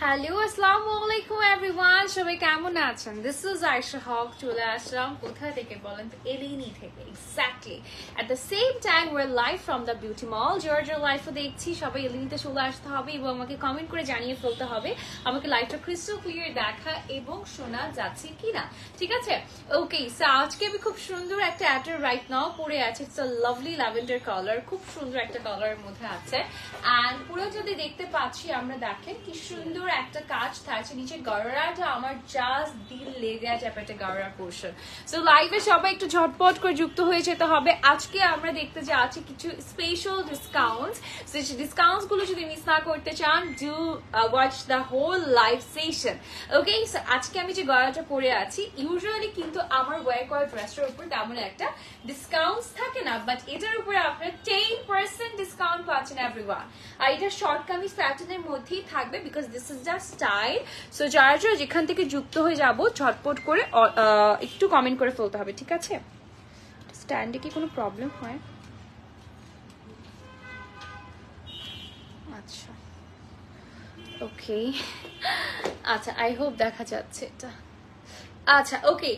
Hello আসসালামু আলাইকুম everyone, সবাই কেমন আছেন? This is Ayesha Haque. চলে আসলাম কোথা থেকে বলেন তো? এলিনি থেকে। Exactly at the same time we're live from the beauty mall. Georgia লাইফও দেখছি, সবাই এলিনিতে চলে আসতে হবে এবং আমাকে কমেন্ট করে জানিয়ে ফেলতে হবে আমাকে লাইভটা ক্রিস্টাল ক্লিয়ার দেখা এবং শোনা যাচ্ছে কিনা, ঠিক আছে? ওকে, সো আজকে আমি খুব সুন্দর একটা অ্যাটার রাইট নাও পরে আছে। It's a lovely lavender colour, খুব সুন্দর একটা কালারের মধ্যে আছে। অ্যান্ড পুরো যদি দেখতে পাচ্ছি আমরা, দেখেন কি সুন্দর একটা কাজ থাকছে নিচে। গড়াটা আমার জাস্ট দিল লেগে আছে একটা গড়ার পোর্শন। সো লাইভে সবাই একটু ঝটপট করে যুক্ত হয়ে যেতে হবে। আজকে আমরা দেখতে যাচ্ছি কিছু স্পেশাল ডিসকাউন্টস। সো ডিসকাউন্টস গুলো যদি মিস না করতে চান, do watch the whole live session. Okay, so আজকে আমি যে গড়াটা পরে আছি, ইউজুয়ালি কিন্তু আমার ওয়্যার করা ড্রেসটার উপর তেমন একটা ডিসকাউন্টস থাকে না, বাট এটার উপরে আপনারা 10% ডিসকাউন্ট পাচ্ছেন এভরিওয়ান। আর এটা শর্ট কামিজ প্যাটার্নের মধ্যেই থাকবে, because this is the style. So যারা যারা যেখান থেকে যুক্ত হয়ে যাব, ঝটপট করে একটু কমেন্ট করে ফেলতে হবে, ঠিক আছে? স্ট্যান্ডে কি কোনো প্রবলেম হয়? আচ্ছা, ওকে, আচ্ছা, আই হোপ দেখা যাচ্ছে এটা। আচ্ছা, ওকে,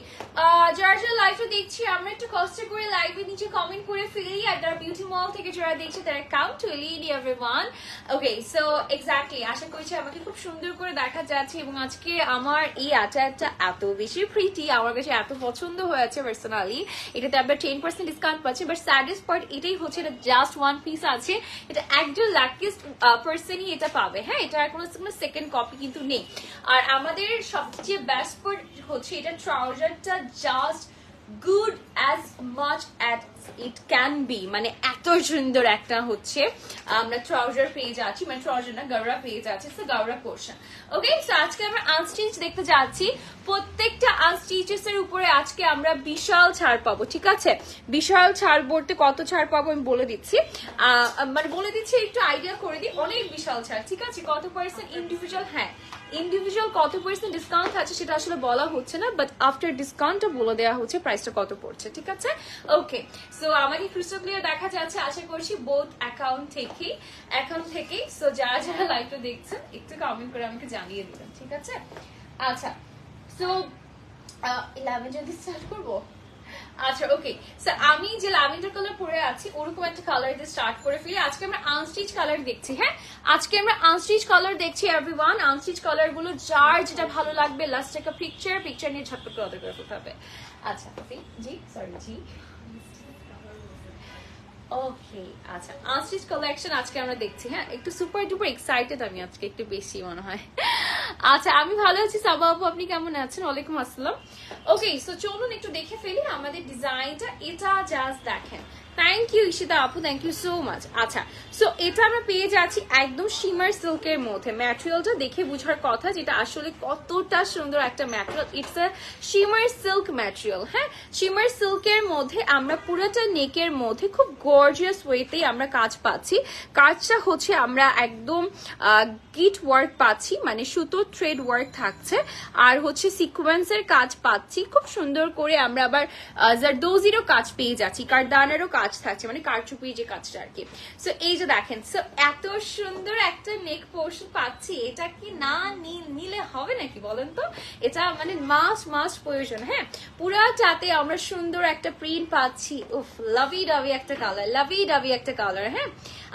যারা যারা লাইভে দেখছি, আমরা একটু কষ্ট করে লাইভে নিচে কমেন্ট করে ফেলি। আর যারা বিউটি মল থেকে যারা দেখছে তারা কাম টু এলিডি এভরিওয়ান। ওকে, সো এক্স্যাক্টলি আশা করছি আমাকে খুব সুন্দর করে দেখা যাচ্ছে। এবং আজকে আমার এই আচারটা এত বেশি প্রিটি, আমার কাছে এত পছন্দ হয়েছে পার্সোনালি। এটাতে আমরা 10% ডিসকাউন্ট পাচ্ছি। বাট স্যাডেস্ট পার্ট এটাই হচ্ছে, এটা জাস্ট ওয়ান পিস আছে। এটা একজন লাকিস্ট পার্সনই এটা পাবে। হ্যাঁ, এটা কোনো সেকেন্ড কপি কিন্তু নেই। আর আমাদের সবচেয়ে বেস্ট পার্ট হচ্ছে এটা ট্রাউজারটা just good as much as it can be. মানে এত সুন্দর একটা হচ্ছে আমরা ট্রাউজার পেয়ে যাচ্ছি, মানে ট্রাউজার না, গাউরা পেয়ে যাচ্ছি। সো গাউরা পোর্শন। ওকে, সো আজকে আমরা আনস্টিচ দেখতে যাচ্ছি। প্রত্যেকটা আনস্টিচেস এর উপরে আজকে আমরা বিশাল ছাড় পাবো, ঠিক আছে? বিশাল ছাড় বলতে কত ছাড় পাবো আমি বলে দিচ্ছি, মানে বলে দিচ্ছি, একটু আইডিয়া করে দিই। অনেক বিশাল ছাড়, ঠিক আছে? কত পার্সেন্ট ইন্ডিভিজুয়াল, হ্যাঁ ইন্ডিভিজুয়াল কত পার্সেন্ট ডিসকাউন্ট আছে সেটা আসলে বলা হচ্ছে না, বাট আফটার ডিসকাউন্টটা বলে দেওয়া হচ্ছে প্রাইসটা কত পড়ছে, ঠিক আছে? ওকে, সো আমাকে ক্রিস্টাল ক্লিয়ার দেখা যাচ্ছে আশা করছি বোথ অ্যাকাউন্ট থেকেই। সো যারা যারা লাইভটা দেখছেন একটু কমেন্ট করে আমাকে জানিয়ে দিবেন, ঠিক আছে? আচ্ছা, সো ল্যাভেন্ডার দিয়ে স্টার্ট করবো। আচ্ছা, ওকে, সো আমি যে ল্যাভেন্ডার কালার পরে আছি ওরকম একটা কালার দিয়ে স্টার্ট করে ফেলি। আজকে আমরা আনস্টিচ কালার দেখছি। হ্যাঁ, আজকে আমরা আনস্টিচ কালার দেখছি এভরিওয়ান। আনস্টিচ কালার গুলো যার যেটা ভালো লাগবে, লাস্ট একটা পিকচার নিয়ে ঝটপট করে অর্ডার করে ফেলতে হবে। আচ্ছা, জি সরি, জি ওকে, আচ্ছা, আনস্টিচ কালেকশন আজকে আমরা দেখছি। হ্যাঁ, একটু সুপার ডুপার এক্সাইটেড আমি আজকে, একটু বেশি মনে হয়। আচ্ছা, আমি ভালো আছি সাবা আপু, আপনি কেমন আছেন? ওয়ালাইকুম আসসালাম। ওকে, সো চলুন একটু দেখে ফেলি আমাদের ডিজাইনটা। এটা জাস্ট দেখেন। থ্যাংক ইউ ঈশিতা আপু, থ্যাংক ইউ সো মাচ। আচ্ছা, সো এটা আমরা পেয়ে যাচ্ছি একদম শিমার সিল্কের মধ্যে। ম্যাটেরিয়ালটা দেখে বুঝার কথা যেটা আসলে কতটা সুন্দর একটা material. It's a shimmer silk material. হ্যাঁ, শিমার সিল্কের মধ্যে আমরা পুরোটা নেকের মধ্যে খুব গর্জিয়াস ওয়েতেই আমরা কাজ পাচ্ছি। কাজটা হচ্ছে আমরা একদম গিট ওয়ার্ক পাচ্ছি, মানে সুতো থ্রেড ওয়ার্ক থাকছে। আর হচ্ছে সিকোয়েন্সের কাজ পাচ্ছি খুব সুন্দর করে। আমরা আবার জারদোজিরও কাজ পেয়ে যাচ্ছি, কারদানারও কাজ থাকছে, মানে কারচুপি যে কাজটা আর কি। সো এই যে দেখেন, সো এত সুন্দর একটা নেক পোর্শন পাচ্ছি। এটা কি না নিলে হবে নাকি বলেন তো? এটা মানে মাস্ট প্রয়োজন। হ্যাঁ, পুরাটাতে আমরা সুন্দর একটা প্রিন্ট পাচ্ছি। উফ, লাভি ডাভি একটা কালার। হ্যাঁ,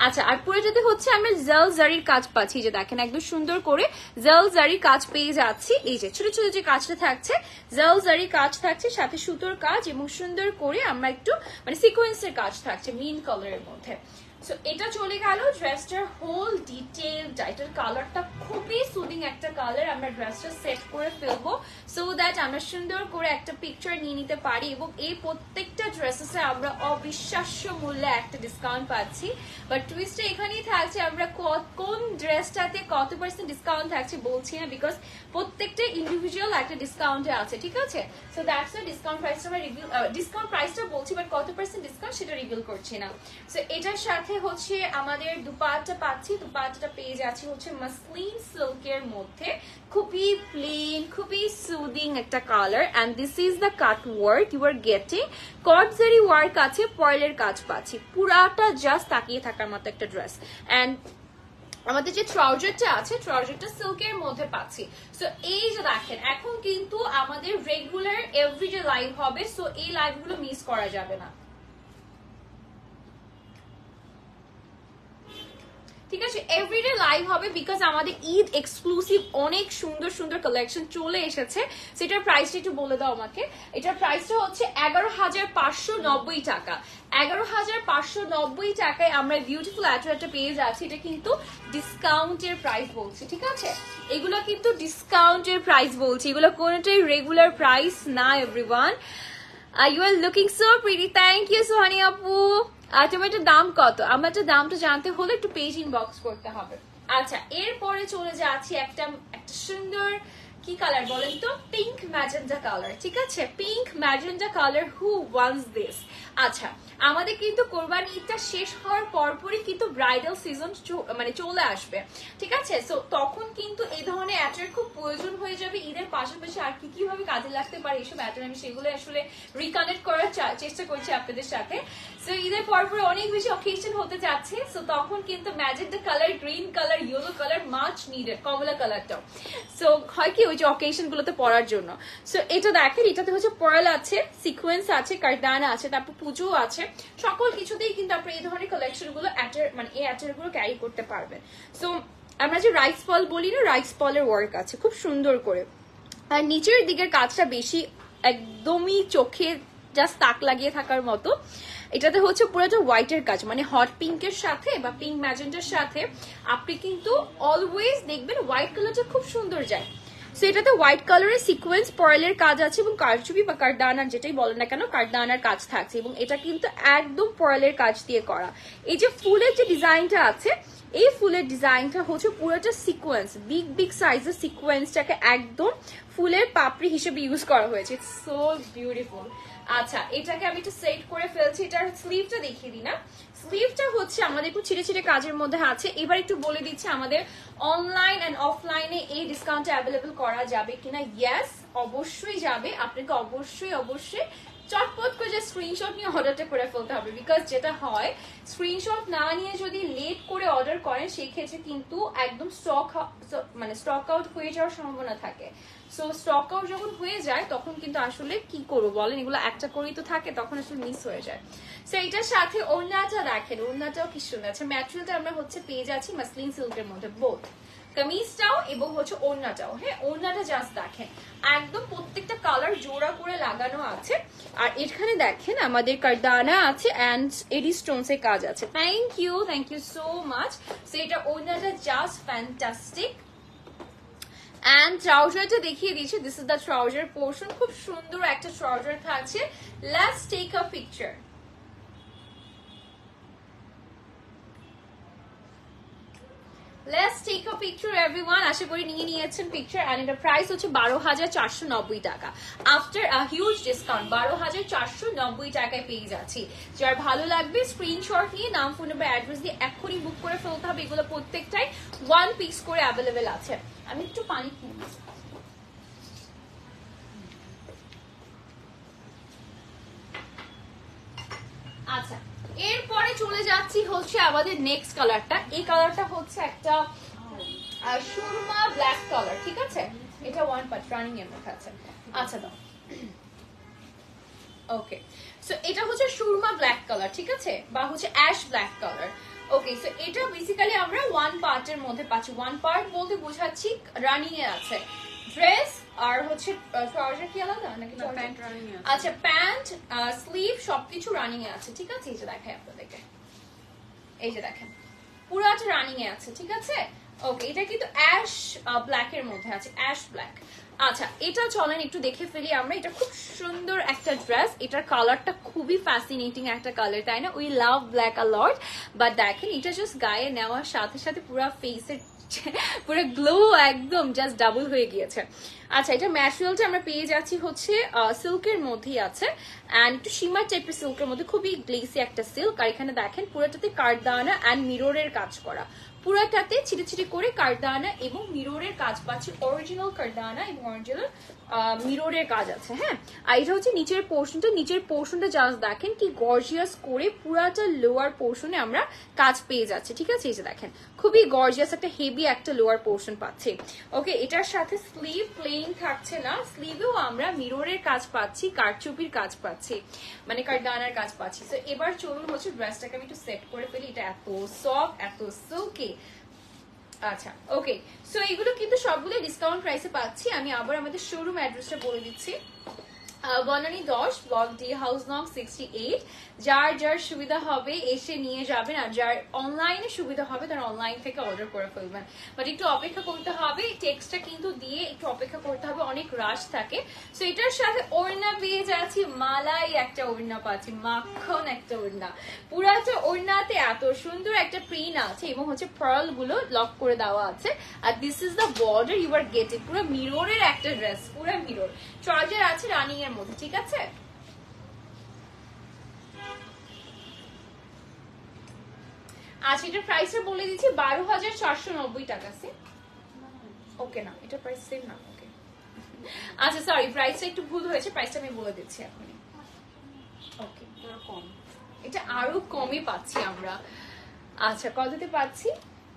আচ্ছা, আর পুরোটাতে হচ্ছে আমরা জেল জারির কাজ পাচ্ছি। যে দেখেন একদম সুন্দর করে জেল জারির কাজ পেয়ে যাচ্ছি। এই যে ছোট ছোট যে কাজটা থাকছে, জেল জারির কাজ থাকছে, সাথে সুতোর কাজ এবং সুন্দর করে আমরা একটু মানে সিকোয়েন্সের কাজ থাকছে মিন কালারের মধ্যে। সো এটা চলে গেল ড্রেসটার হোল ডিটেইলটা। এটার কালারটা খুবই সুদিং একটা কালার। আমরা ড্রেসটা সেট করে ফেলবো সো দ্যাট আমরা সুন্দর করে একটা পিকচার নিয়ে নিতে পারি। এবং এই প্রত্যেকটা ড্রেসেসে আমরা অবিশ্বাস্য মূল্যে একটা ডিসকাউন্ট পাচ্ছি। বাট টুইস্টটা এখানেই থাকছে, আমরা কোন ড্রেসটাতে কত পার্সেন্ট ডিসকাউন্ট থাকছে বলছি না, বিকজ প্রত্যেকটা ইন্ডিভিজুয়াল একটা ডিসকাউন্টে আছে, ঠিক আছে? সো দ্যাটস ওয়াই ডিসকাউন্ট প্রাইসটা বলছি, বাট কত পার্সেন্ট ডিসকাউন্ট সেটা রিভিল করছি না। সো এটার সাথে হচ্ছে আমাদের দুপাট্টা পাচ্ছি। দুপাট্টাটা পেয়ে যাচ্ছি হচ্ছে মাসলিন সিল্কের মধ্যে, খুবই প্লেন, খুবই সুদিং একটা colour. And this is the cut work you are getting. কটজারি ওয়ার্ক আছে, পয়েলের কাজ পাচ্ছি। পুরাটা জাস্ট তাকিয়ে থাকার মতো একটা ড্রেস। এন্ড আমাদের যে ট্রাউজারটা আছে ট্রাউজারটা সিল্কের মধ্যে পাচ্ছি। সো এই যে দেখেন এখন কিন্তু আমাদের রেগুলার এভরিডে লাইভ হবে, সো এই লাইভগুলো মিস করা যাবে না, ঠিক আছে? এভরিডে লাইভ হবে বিকজ আমাদের ঈদ এক্সক্লুসিভ অনেক সুন্দর সুন্দর কালেকশন চলে এসেছে। সেটার প্রাইসটা একটু বলে দাও আমাকে। এটার প্রাইসটা হচ্ছে 11,590 টাকা। 11,590 টাকায় আমরা বিউটিফুল অ্যাটোয়ারটা পেয়ে যাচ্ছি। এটা কিন্তু ডিসকাউন্টের প্রাইস বলছি, ঠিক আছে? এগুলো কিন্তু ডিসকাউন্টের প্রাইস বলছি, এগুলো কোনোটাই রেগুলার প্রাইস না everyone. You are looking so pretty, thank you Sohani আপু। তোমার এটার দাম কত? আমার একটা দামটা জানতে হলে একটু পেজ ইনবক্স করতে হবে। আচ্ছা, এরপরে চলে যাচ্ছি একটা সুন্দর কি কালার বলেন তো, পিঙ্ক ম্যাজেন্ডা কালার, ঠিক আছে? Pink magenta colour, who wants this? আচ্ছা, আমাদের কিন্তু কোরবানি ঈদটা শেষ হওয়ার পরপরই কিন্তু ব্রাইডাল সিজন মানে চলে আসবে, ঠিক আছে? সো তখন কিন্তু এই ধরনের অ্যাটার খুব প্রয়োজন হয়ে যাবে। ঈদের পাশাপাশি আর কি কিভাবে কাজে লাগতে পারে এইসব অ্যাটার, আমি সেগুলো আসলে রিকানেক্ট করার চেষ্টা করছি আপনাদের সাথে। সো ঈদের পরপরে অনেক বেশি অকেশন হতে যাচ্ছে, সো তখন কিন্তু magenta colour, green colour, yellow colour much needed, কমলা কালারটাও। সো হয় কি ওই যে অকেশন গুলোতে পরার জন্য। সো এটা দেখেন, এটাতে হচ্ছে পার্ল আছে, সিকোয়েন্স আছে, কারদানা আছে, তারপর পুজো আছে, সকল কিছুতেই কিন্তু আপনি এই ধরনের কালেকশন গুলো মানে এই অ্যাটার গুলো ক্যারি করতে পারবেন। সো আমরা যে রাইস পল বলি না, রাইস পলের ওয়ার্ক আছে খুব সুন্দর করে, আর নিচের দিকের কাজটা বেশি একদমই চোখে জাস্ট তাক লাগিয়ে থাকার মতো। এটাতে হচ্ছে পুরোটা হোয়াইটের কাজ, মানে হট পিঙ্কের সাথে বা পিঙ্ক ম্যাজেন্টার সাথে আপনি কিন্তু অলওয়েজ দেখবেন হোয়াইট কালারটা খুব সুন্দর যায়। সো এটাতে হোয়াইট কালারের সিকোয়েন্স পার্লের কাজ আছে এবং কারচুপি বা কারদানার যেটাই বলেন না কেন কারদানার কাজ থাকছে, এবং এটা কিন্তু একদম পার্লের কাজ দিয়ে করা। এই যে ফুলের যে ডিজাইনটা আছে, এই ফুলের ডিজাইনটা হচ্ছে পুরোটা সিকোয়েন্স, বিগ বিগ সাইজের সিকোয়েন্সটাকে একদম ফুলের পাপড়ি হিসেবে ইউজ করা হয়েছে। It's so beautiful. আচ্ছা, এটাকে আমি একটু সেট করে ফেলছি। এটার স্লিভটা দেখিয়ে দিই না। স্লিভটা হচ্ছে আমাদের একটু ছিঁড়ে ছিঁড়ে কাজের মধ্যে আছে। এবার একটু বলে দিচ্ছি আমাদের অনলাইন এন্ড অফলাইনে এই ডিসকাউন্টটা অ্যাভেলেবল করা যাবে কিনা। ইয়েস, অবশ্যই যাবে। আপনাকে অবশ্যই অবশ্যই চটপট করে যে স্ক্রিনশট নিয়ে অর্ডারটা করে ফেলতে হবে, বিকজ যেটা হয় স্ক্রিনশট না নিয়ে যদি লেট করে অর্ডার করেন সেই ক্ষেত্রে কিন্তু একদম স্টক আউট হয়ে যাওয়ার সম্ভাবনা থাকে। সো স্টক আউট যখন হয়ে যায় তখন কিন্তু আসলে কি করবো বলেন, এগুলো একটা করেই তো থাকে, তখন আসলে মিস হয়ে যায়। সো এটার সাথে ওড়নাটা দেখেন, ওড়নাটাও কি সুন্দর আছে। ম্যাটেরিয়ালটা আমরা হচ্ছে পেয়ে যাচ্ছি মাসলিন সিল্কের মধ্যে, বোথ কামিজটাও এবং হচ্ছে ওড়নাটাও। হ্যাঁ, ওড়নাটা জাস্ট দেখেন একদম প্রত্যেকটা কালার জোড়া করে লাগানো আছে, আর এখানে দেখেন আমাদের কারদানা আছে এন্ড এডি স্টোনস এর কাজ আছে। Thank you so much. So এটা ওড়নাটা জাস্ট ফ্যান্টাস্টিক। এন্ড ট্রাউজারটা দেখিয়ে দিচ্ছি, this is the trouser portion, খুব সুন্দর একটা ট্রাউজার থাকছে। Let's take a picture. Let's take a picture everyone. আশা করি নিয়ে নিয়েছেন পিকচার। এন্ড এটার প্রাইস হচ্ছে 12,490 টাকা। আফটার আ হিউজ ডিসকাউন্ট 12,490 টাকায় পেয়ে যাচ্ছি। যার ভালো লাগবে স্ক্রিনশট নিয়ে নাম, ফোন নাম্বার, অ্যাড্রেস দিয়ে এখনই বুক করে ফেলতে হবে। এগুলো প্রত্যেকটাই 1 পিস করে অ্যাভেলেবেল আছে। আমি একটু পানি খেয়ে নিই। আচ্ছা, এরপরে চলে যাচ্ছি হচ্ছে আমাদের নেক্সট কালারটা। এই কালারটা হচ্ছে একটা সুরমা ব্ল্যাক কালার, ঠিক আছে? এটা ওয়ান পার্ট রানিং এর মধ্যে আছে। আচ্ছা দাও, ওকে। সো এটা হচ্ছে সুরমা ব্ল্যাক কালার, ঠিক আছে, বা হচ্ছে অ্যাশ ব্ল্যাক কালার। ওকে, সো এটা বেসিক্যালি আমরা ওয়ান পার্টের মধ্যে পাচ্ছি। ওয়ান পার্ট বলতে বোঝাচ্ছি রানিং এ আছে ড্রেস আর হচ্ছে ট্রাউজার কি আলাদা নাকি প্যান্ট রানিং এ আছে? আচ্ছা, প্যান্ট স্লিভ সবকিছু রানিং এ আছে, ঠিক আছে? এই যে দেখাই আপনাদেরকে, এই যে দেখেন পুরোটা রানিং এ আছে, ঠিক আছে? ওকে, এটা কিন্তু অ্যাশ ব্ল্যাক এর মধ্যে আছে, অ্যাশ ব্ল্যাক। আচ্ছা, এটা চলেন একটু দেখে ফেলি আমরা। এটা খুব সুন্দর একটা ড্রেস, এটার কালারটা খুবই ফ্যাসিনেটিং একটা কালার, তাই না? We love black a lot, but দেখেন এটা জাস্ট গায়ে নেওয়ার সাথে সাথে পুরো ফেসের পুরো গ্লো একদম জাস্ট ডাবল হয়ে গিয়েছে। আচ্ছা, এটা ম্যাটেরিয়ালটা আমরা পেয়ে যাচ্ছি হচ্ছে সিল্কের মধ্যেই আছে, এন্ড একটু শিমার টাইপের সিল্কের মধ্যে, খুবই গ্লেসি একটা সিল্ক। আর এখানে দেখেন পুরোটাতে কারদানা এন্ড মিররের কাজ করা, পুরাটাতে ছিটে ছিটে করে কারদানা এবং মিররের কাজ পাচ্ছি, অরিজিনাল কারদানা এবং অরিজিনাল মিররের কাজ আছে। হ্যাঁ, আর এটা হচ্ছে নিচের পোর্শনটা জাস্ট দেখেন কি গর্জিয়াস করে পুরাটা লোয়ার পোর্শনে আমরা কাজ পেয়ে যাচ্ছি। ঠিক আছে, এই যে দেখেন খুবই গর্জিয়াস একটা হেভি একটা লোয়ার পোর্শন পাচ্ছি। ওকে, এটার সাথে স্লিভ প্লেন থাকছে না, স্লিভেও আমরা মিররের কাজ পাচ্ছি, কারচুপির কাজ পাচ্ছি, মানে কারদানার কাজ পাচ্ছি। তো এবার চলুন হচ্ছে ড্রেসটাকে আমি একটু সেট করে ফেলি। এটা এত সফট, এত সিল্কি। আচ্ছা, ওকে, সো এগুলো কিন্তু সবগুলো ডিসকাউন্ট প্রাইসে পাচ্ছি। আমি আবার আমাদের শোরুম অ্যাড্রেসটা বলে দিচ্ছি। বনানী 10 ব্লক ডি, হাউস নং 68। যার সুবিধা হবে এসে নিয়ে যাবেন, আর যার অনলাইনে সুবিধা হবে তারা অনলাইন থেকে অর্ডার করে ফেলবেন। বাট একটু অপেক্ষা করতে হবে, টেক্সটটা কিন্তু দিয়ে একটু অপেক্ষা করতে হবে, অনেক রাশ থাকে। সো এটার সাথে ওড়না পেয়ে যাচ্ছি, মালাই একটা ওড়না পাচ্ছি, মাখন একটা ওড়না। পুরাটা ওড়নাতে এত সুন্দর একটা প্রিন্ট আছে এবং হচ্ছে পার্ল গুলো লক করে দেওয়া আছে। আর this is the border you are getting. পুরো মিররের একটা ড্রেস, পুরো মিরর। চার্জার আছে রানিং এর মধ্যে। ঠিক আছে, আচ্ছা এটার প্রাইসটা বলে দিচ্ছি 12,490 টাকা। ওকে না, এটা প্রাইস সেম না। ওকে, আচ্ছা সরি, প্রাইসটা একটু ভুল হয়েছে, প্রাইসটা আমি বলে দিচ্ছি এখনই। ওকে, কম, এটা আরো কমে পাচ্ছি আমরা। আচ্ছা, কততে পাচ্ছি?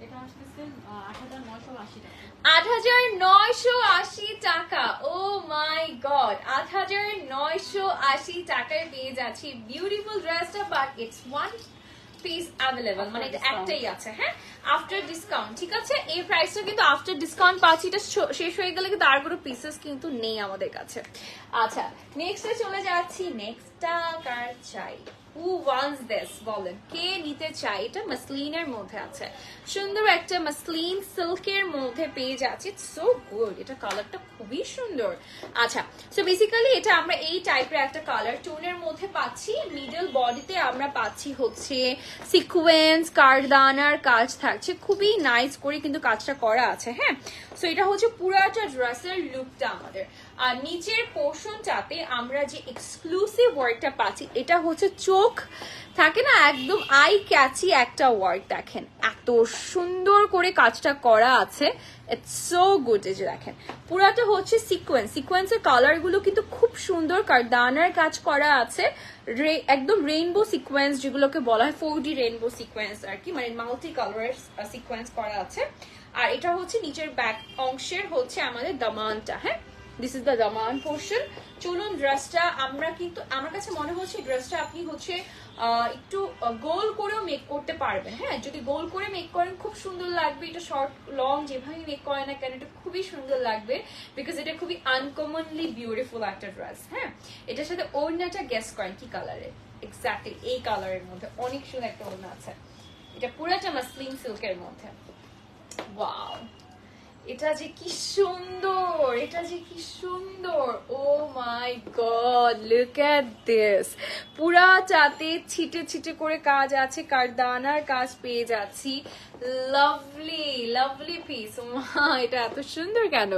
এটা আসছে 8,980 টাকা। 8,980 টাকা। ও মাই গড, 8,980 টাকায় পেয়ে যাচ্ছি বিউটিফুল ড্রেসটা। But it's one piece available, মানে এটা একটাই আছে। হ্যাঁ, আফটার ডিসকাউন্ট। ঠিক আছে, এই প্রাইসটা কিন্তু আফটার ডিসকাউন্ট পাচ্ছি। এটা শেষ হয়ে গেলে কিন্তু আর কোনো পিসেস কিন্তু নেই আমাদের কাছে। আচ্ছা, নেক্সটে চলে যাচ্ছি। নেক্সটটা কার চাই? Who wants this? বলেন কে নিতে চাই? এটা মাসলিনের মধ্যে আছে, সুন্দর একটা মাসলিন সিল্কের মধ্যে পেয়ে যাচ্ছে। সো গুড, এটা কালারটা খুবই সুন্দর। আচ্ছা, সো বেসিক্যালি এটা আমরা এই টাইপের একটা কালার টোনের মধ্যে পাচ্ছি। মিডল বডিতে আমরা পাচ্ছি হচ্ছে সিকোয়েন্স কারদানার কাজ থাকছে, খুবই নাইস করে কিন্তু কাজটা করা আছে। হ্যাঁ, সো এটা হচ্ছে পুরাটা ড্রেসের লুকটা আমাদের। আর নিচের পোর্শনটাতে আমরা যে এক্সক্লুসিভ ওয়ার্কটা পাচ্ছি, এটা হচ্ছে চোখ থাকে না, একদম আই ক্যাচি একটা ওয়ার্ক। দেখেন এত সুন্দর করে কাজটা করা আছে, ইটস সো গুড। এই যে দেখেন পুরাটা হচ্ছে সিকোয়েন্সের কালার গুলো কিন্তু খুব সুন্দর, কারদানার কাজ করা আছে, একদম রেইনবো সিকোয়েন্স যেগুলোকে বলা হয় 4D রেইনবো সিকোয়েন্স আর কি, মানে মাল্টি কালারের সিকোয়েন্স করা আছে। আর এটা হচ্ছে নিচের ব্যাক অংশের হচ্ছে আমাদের দামানটা। হ্যাঁ, this is the Daman portion. চলুন ড্রেসটা আমরা কিন্তু, আমার কাছে মনে হচ্ছে ড্রেসটা আপনি হচ্ছে একটু গোল করেও মেক করতে পারবেন। হ্যাঁ, যদি গোল করে মেক করেন খুব সুন্দর লাগবে। এটা শর্ট লং যেভাবে মেক করে না কেন এটা খুবই সুন্দর লাগবে, বিকজ এটা খুবই আনকমনলি বিউটিফুল একটা ড্রেস। হ্যাঁ, এটার সাথে ওড়নাটা গেস করেন কি কালারে? এক্স্যাক্টলি এই কালারের মধ্যে অনেক সুন্দর একটা ওড়না আছে। এটা পুরাটা মাসলিন সিল্কের মধ্যে। ওয়াও, এটা যে কি সুন্দর, এটা যে কি সুন্দর। ও my god, look at this. পুরা চাতে ছিটে ছিটে করে কাজ আছে, কারদানার কাজ পেয়ে যাচ্ছি। Lovely lovely piece. এটা এত সুন্দর কেন?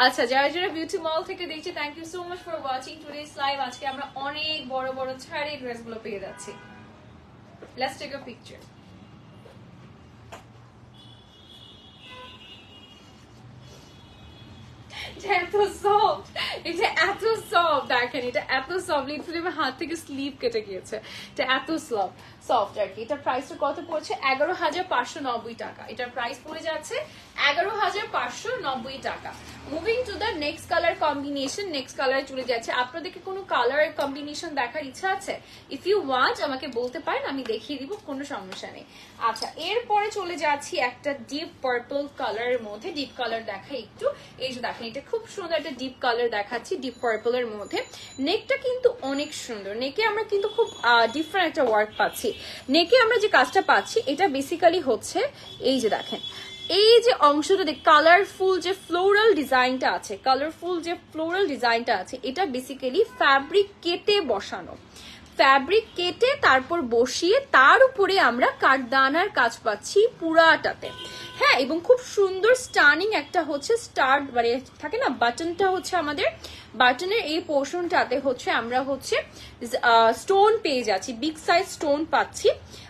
আচ্ছা, যারা যারা বিউটি মল থেকে দেখছি, thank you so much for watching today's live. আজকে আমরা অনেক বড় বড় ছাড়ি ড্রেসগুলো পেয়ে যাচ্ছি। Let's take a picture. এত সফট, এটা এত সফট। দেখেন এটা এত সফট, লিটারালি আমার হাত থেকে স্লিভ কেটে গিয়েছে। এটা এত সফট আর কি। এটা প্রাইসটা কত পড়ছে? 11,590 টাকা। এটার প্রাইস পড়ে যাচ্ছে 11,590 টাকা। Moving to the next colour combination. Next colour চলে যাচ্ছে। আপনাদেরকে কোনো কালার কম্বিনেশন দেখার ইচ্ছা আছে? ইফ ইউ ওয়ান্ট আমাকে বলতে পারেন, আমি দেখিয়ে দিব, কোনো সমস্যা নেই। আচ্ছা, এরপরে চলে যাচ্ছি একটা ডিপ পার্পল কালারের মধ্যে। ডিপ কালার দেখাই একটু। এই যে দেখেন এটা খুব সুন্দর একটা ডিপ কালার দেখাচ্ছি, ডিপ পার্পলের মধ্যে। নেকটা কিন্তু অনেক সুন্দর। নেকে আমরা কিন্তু খুব ডিফারেন্ট একটা ওয়ার্ক পাচ্ছি। নেকে আমরা যে কাজটা পাচ্ছি এটা বেসিক্যালি হচ্ছে এই যে দেখেন এই যে অংশটা, কালারফুল যে ফ্লোরাল ডিজাইনটা আছে, এটা বেসিক্যালি ফ্যাব্রিক কেটে বসানো, ফ্যাব্রিক কেটে তারপর বসিয়ে তার উপরে আমরা কাঠদানার কাজ পাচ্ছি পুরাটাতে। হ্যাঁ, এবং খুব সুন্দর স্টানিং একটা হচ্ছে স্টার, মানে থাকে না বাটনটা হচ্ছে আমাদের বাটনের এই পোর্শনটাতে হচ্ছে আমরা হচ্ছে স্টোন পেয়ে যাচ্ছি, বিগ সাইজ স্টোন পাচ্ছি।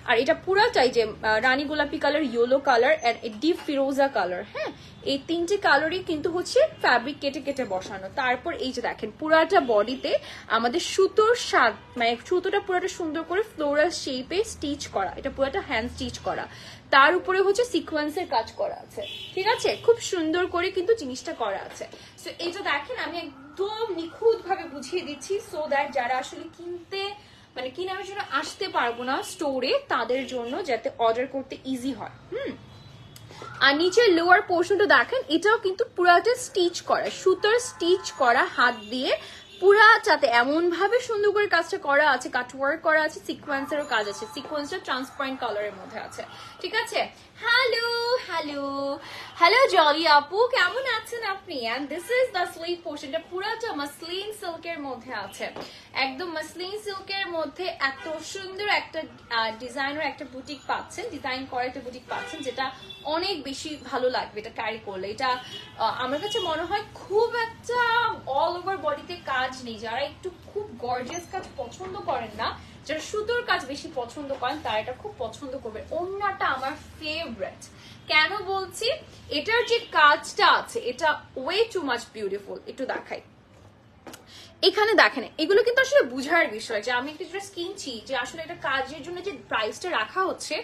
আর এটা পুরাটাই যে রানী গোলাপি colour, yellow colour and deep ফিরোজা কালার, হ্যাঁ এই তিনটে কালারই কিন্তু হচ্ছে ফ্যাব্রিক কেটে কেটে বসানো। তারপর এই যে দেখেন পুরাটা বডিতে আমাদের সুতোর স্বাদ, মানে সুতোটা পুরাটা সুন্দর করে ফ্লোরাল শেপে স্টিচ করা, এটা পুরাটা হ্যান্ড স্টিচ করা, তার উপরে হচ্ছে সিকোয়েন্সের কাজ করা আছে, ঠিক আছে, খুব সুন্দর করে কিন্তু জিনিসটা করা আছে। সো এটা দেখেন আমি একদম নিখুঁত ভাবে বুঝিয়ে দিচ্ছি, সো দ্যাট যারা আসলে কিনতে মানে কিনার জন্য আসতে পারবো না স্টোরে, তাদের জন্য যাতে অর্ডার করতে ইজি হয়। আর নিচের লোয়ার পোর্শনটা দেখেন, এটাও কিন্তু পুরাটা স্টিচ করা, সুতার স্টিচ করা হাত দিয়ে পুরাটাতে এমন ভাবে সুন্দর করে কাজটা করা আছে, কাটওয়ার্ক করা আছে, সিকোয়েন্সেরও কাজ আছে, সিকোয়েন্সটা ট্রান্সপারেন্ট কালারের মধ্যে আছে, ঠিক আছে। হ্যালো হ্যালো হ্যালো জলি আপু, কেমন আছেন আপনি? And this is the sleeve পোর্শনটা পুরাটা মাসলিন সিল্কের মধ্যে আছে, একদম মাসলিন সিল্কের মধ্যে এত সুন্দর একটা ডিজাইনের একটা বুটিক পাচ্ছেন, ডিজাইন করা একটা বুটিক পাচ্ছেন, যেটা অনেক বেশি ভালো লাগবে এটা ক্যারি করলে। এটা আমার কাছে মনে হয় খুব একটা অল ওভার বডিতে কাজ নেই, যারা একটু খুব গর্জিয়াস কাজ পছন্দ করেন না, যারা সুতোর কাজ বেশি পছন্দ করেন তারা এটা খুব পছন্দ করবে। ওড়নাটা আমার ফেভারিট, কেন বলছি, এটার যে কাজটা আছে এটা ওয়ে টু মাচ বিউটিফুল। একটু দেখাই, এখানে দেখেন এগুলো কিন্তু আসলে বুঝার বিষয়, যে আমি একটা ড্রেস কিনছি যে আসলে এটা কাজের জন্য যে প্রাইসটা রাখা হচ্ছে,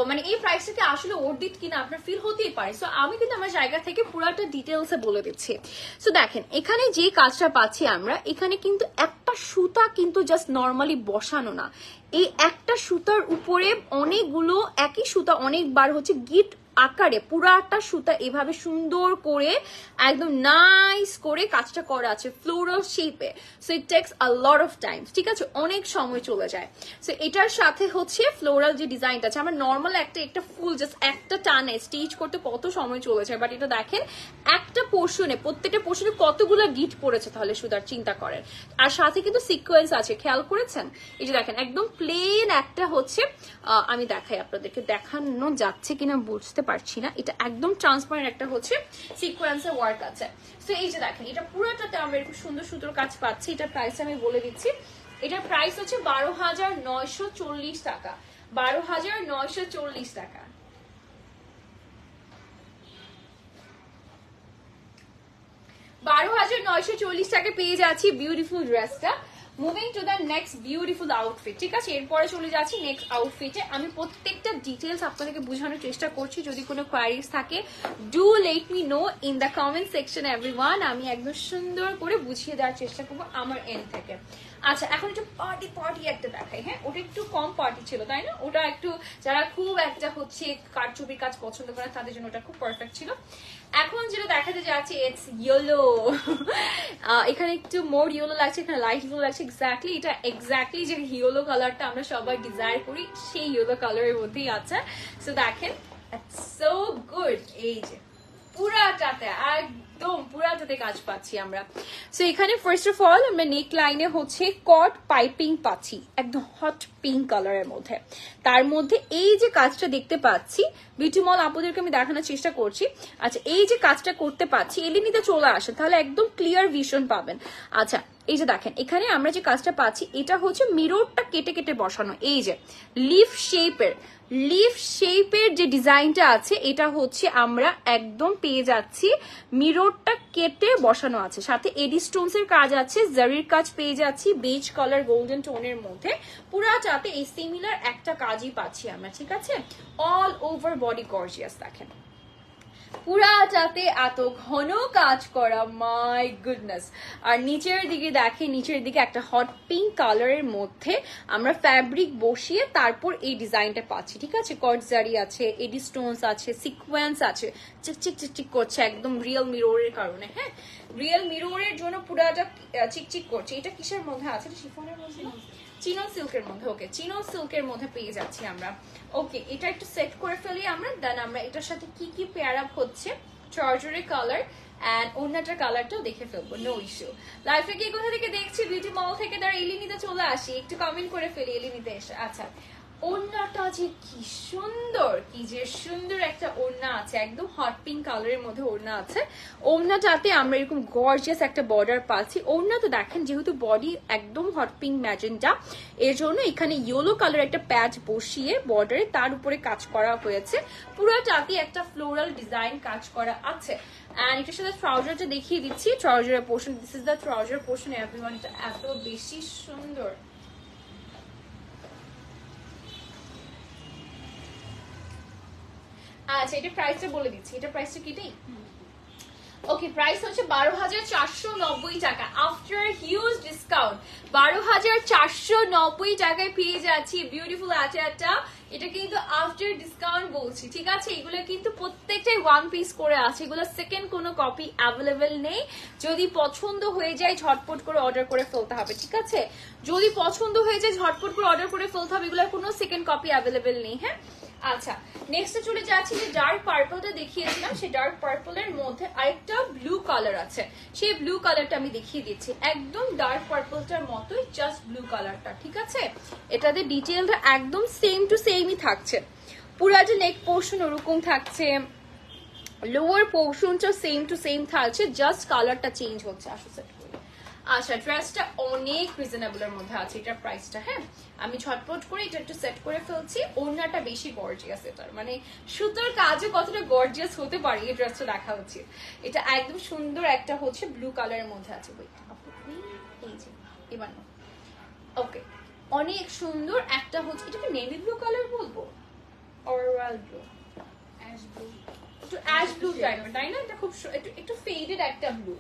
মানে এই প্রাইসটাকে আসলে ওর্থ কিনা আপনার ফিল হতেই পারে। সো আমি কিন্তু আমার জায়গা থেকে পুরাটা ডিটেলসে বলে দিচ্ছি। সো দেখেন এখানে যে কাজটা পাচ্ছি আমরা, এখানে কিন্তু একটা সুতা কিন্তু জাস্ট নর্মালি বসানো না, এই একটা সুতার উপরে অনেকগুলো একই সুতা অনেকবার হচ্ছে গিট আকারে পুরাটা সুতা এভাবে সুন্দর করে একদম নাইস করে কাজটা করা আছে ফ্লোরাল শেপে। So it takes a lot of time, ঠিক আছে, অনেক সময় চলে যায়। সো এটার সাথে হচ্ছে ফ্লোরাল যে ডিজাইনটা আছে, আমার নর্মাল একটা ফুল জাস্ট একটা টানে স্টিচ করতে কত সময় চলে যায়, বাট এটা দেখেন একটা পোর্শনে, প্রত্যেকটা পোর্শনে কতগুলো গিট পড়েছে, তাহলে সুতার চিন্তা করেন। আর সাথে কিন্তু সিকোয়েন্স আছে, খেয়াল করেছেন, এই যে দেখেন একদম প্লেন একটা হচ্ছে, আমি দেখাই আপনাদেরকে, দেখানো যাচ্ছে কিনা বুঝতে পারছি না, এটা একদম ট্রান্সপারেন্ট একটা হচ্ছে সিকোয়েন্সের ওয়ার্ক আছে। সো এই যে দেখেন এটা পুরোটাতে আমরা এরকম সুন্দর সুন্দর কাজ পাচ্ছি। এটার প্রাইস আমি বলে দিচ্ছি, এটার প্রাইস হচ্ছে 12,940 টাকা, 12,940 টাকা। 12,940 টাকা পেয়ে যাচ্ছি বিউটিফুল ড্রেসটা। Moving to the next beautiful outfit, ঠিক আছে, এরপরে চলে যাচ্ছি নেক্সট আউটফিটে। আমি প্রত্যেকটা ডিটেলস আপনাদেরকে বোঝানোর চেষ্টা করছি, যদি কোনো কোয়ারিজ থাকে do let me no in the comment section everyone, আমি একদম সুন্দর করে বুঝিয়ে দেওয়ার চেষ্টা করবো আমার এন্ড থেকে। আচ্ছা এখন একটু পার্টি একটা দেখাই, হ্যাঁ ওটা একটু কম পার্টি ছিল তাই না, ওটা একটু যারা খুব একটা হচ্ছে কারচুপির কাজ পছন্দ করে তাদের জন্য ওটা খুব পারফেক্ট ছিল। এখন যেটা দেখাতে যাচ্ছে ইটস ইয়েলো, এখানে একটু মোর ইয়েলো লাগছে, এখানে লাইট ইয়েলো লাগছে, এক্স্যাক্টলি এটা এক্স্যাক্টলি যে ইয়েলো কালারটা আমরা সবাই ডিজায়ার করি সেই ইয়েলো কালারের মধ্যেই আছে। সো দেখেন সো গুড, এই যে পুরাটাতে একদম পুরাটাতে কাজ পাচ্ছি আমরা। সো এখানে ফার্স্ট অফ অল আমরা নেক লাইনে হচ্ছে কট পাইপিং পাচ্ছি একদম হট পিঙ্ক কালারের মধ্যে, তার মধ্যে এই যে কাজটা দেখতে পাচ্ছি বিউটি মল আপুদেরকে আমি দেখানোর চেষ্টা করছি। আচ্ছা এই যে কাজটা করতে পাচ্ছি, এলিনিতে চলে আসেন তাহলে একদম ক্লিয়ার ভিশন পাবেন। আচ্ছা এই যে দেখেন এখানে আমরা যে কাজটা পাচ্ছি এটা হচ্ছে মিররটা কেটে কেটে বসানো, এই যে লিফ শেপের যে ডিজাইনটা আছে এটা হচ্ছে আমরা একদম পেয়ে যাচ্ছি মিররটা কেটে বসানো আছে, সাথে এডি স্টোনস এর কাজ আছে, জারির কাজ পেয়ে যাচ্ছি বেজ কালার গোল্ডেন টোনের মধ্যে, পুরাটাতে এই সিমিলার একটা কাজই পাচ্ছি আমরা, ঠিক আছে, অল ওভার বডি গর্জিয়াস। দেখেন পুরাটাতে এত ঘন কাজ করা, মাই গুডনেস। আর নিচের দিকে দেখে, নিচের দিকে একটা হট পিঙ্ক কালারের মধ্যে আমরা ফ্যাব্রিক বসিয়ে তারপর এই ডিজাইনটা পাচ্ছি, ঠিক আছে, কটজারি আছে, এডি স্টোনস আছে, সিকোয়েন্স আছে, চিকচিক চিকচিক করছে একদম রিয়েল মিররের কারণে, হ্যাঁ রিয়েল মিররের জন্য পুরাটা চিকচিক করছে। এটা কিসের মধ্যে আছে, শিফনের মধ্যে, চিনো সিল্কের মধ্যে, ওকে চিনো সিল্কের মধ্যে পেয়ে যাচ্ছি আমরা। ওকে এটা একটু সেট করে ফেলি আমরা, দেন আমরা এটার সাথে কি কি পেয়ার আপ হচ্ছে, চার্জারের কালার এন্ড ওড়নাটার কালারটাও দেখে ফেলবো, নো ইস্যু। লাইফে কি কোথা থেকে দেখছি, বিউটি মল থেকে, তারা এলিনিতে চলে আসি, একটু কমেন্ট করে ফেলি এলিনিতে এসে। আচ্ছা ওড়নাটা যে কি সুন্দর, কি যে সুন্দর একটা ওড়না আছে, একদম হট পিঙ্ক কালারের মধ্যে ওড়না আছে। ওড়নাটাতে আমরা এরকম গর্জিয়াস একটা বর্ডার পাচ্ছি। ওড়না তো দেখেন যেহেতু বডি একদম হট পিঙ্ক ম্যাজেন্টা, এর জন্য এখানে ইয়েলো কালার একটা প্যাচ বসিয়ে বর্ডারে তার উপরে কাজ করা হয়েছে। পুরোটাতে একটা ফ্লোরাল ডিজাইন কাজ করা আছে। এন্ড এটার সাথে ট্রাউজারটা দেখিয়ে দিচ্ছি, ট্রাউজারের portion, this is the trouser portion everyone. এটা এত বেশি সুন্দর। আচ্ছা এটা প্রাইসটা বলে দিচ্ছি, এটা প্রাইসটা কিটাই ওকে, প্রাইস হচ্ছে 12,490 টাকা আফটার হিউজ ডিসকাউন্ট। 12,490 টাকায় পেয়ে যাচ্ছি বিউটিফুল আচারটা। এটা কিন্তু আফটার ডিসকাউন্ট বলছি, ঠিক আছে? এগুলো কিন্তু প্রত্যেকটাই ওয়ান পিস করে আছে, এগুলো সেকেন্ড কোনো কপি অ্যাভেলেবেল নেই। যদি পছন্দ হয়ে যায় ঝটপট করে অর্ডার করে ফেলতে হবে, ঠিক আছে? যদি পছন্দ হয়ে যায় ঝটপট করে অর্ডার করে ফেলতে হবে, এগুলোর কোনো সেকেন্ড কপি অ্যাভেলেবেল নেই। হ্যাঁ আচ্ছা, নেক্সটে চলে যাচ্ছি যে ডার্ক পার্পলটা দেখিয়েছিলাম, সেই ডার্ক পার্পলের মধ্যে আরেকটা ব্লু কালার আছে, সেই ব্লু কালারটা আমি দেখিয়ে দিচ্ছি। একদম ডার্ক পার্পলটার মতোই, জাস্ট ব্লু কালারটা, ঠিক আছে? এটাতে ডিটেলটা একদম সেম টু সেমই থাকছে। পুরাটা নেক পোর্শন ওরকম থাকছে, লোয়ার পোর্শনটা সেম টু সেম থাকছে, জাস্ট কালারটা চেঞ্জ হচ্ছে। আসলে আচ্ছা, ড্রেসটা অনেক রিজনেবলের মধ্যে আছে, এটার প্রাইসটা। হ্যাঁ আমি ঝটপট করে এটা একটু সেট করে ফেলছি। ওড়নাটা বেশি গর্জিয়াস, এটার মানে সুতোর কাজও কতটা গর্জিয়াস হতে পারে এই ড্রেসটা দেখা হচ্ছে। এটা একদম সুন্দর একটা হচ্ছে ব্লু কালারের মধ্যে আছে। এই যে এবার ওকে, অনেক সুন্দর একটা হচ্ছে, এটাকে নেভি ব্লু কালার বলবো, অরওয়াল ব্লু, অ্যাশ ব্লু, একটু অ্যাশ ব্লু টাইপের, তাই না? এটা খুব একটু ফেডেড একটা ব্লু।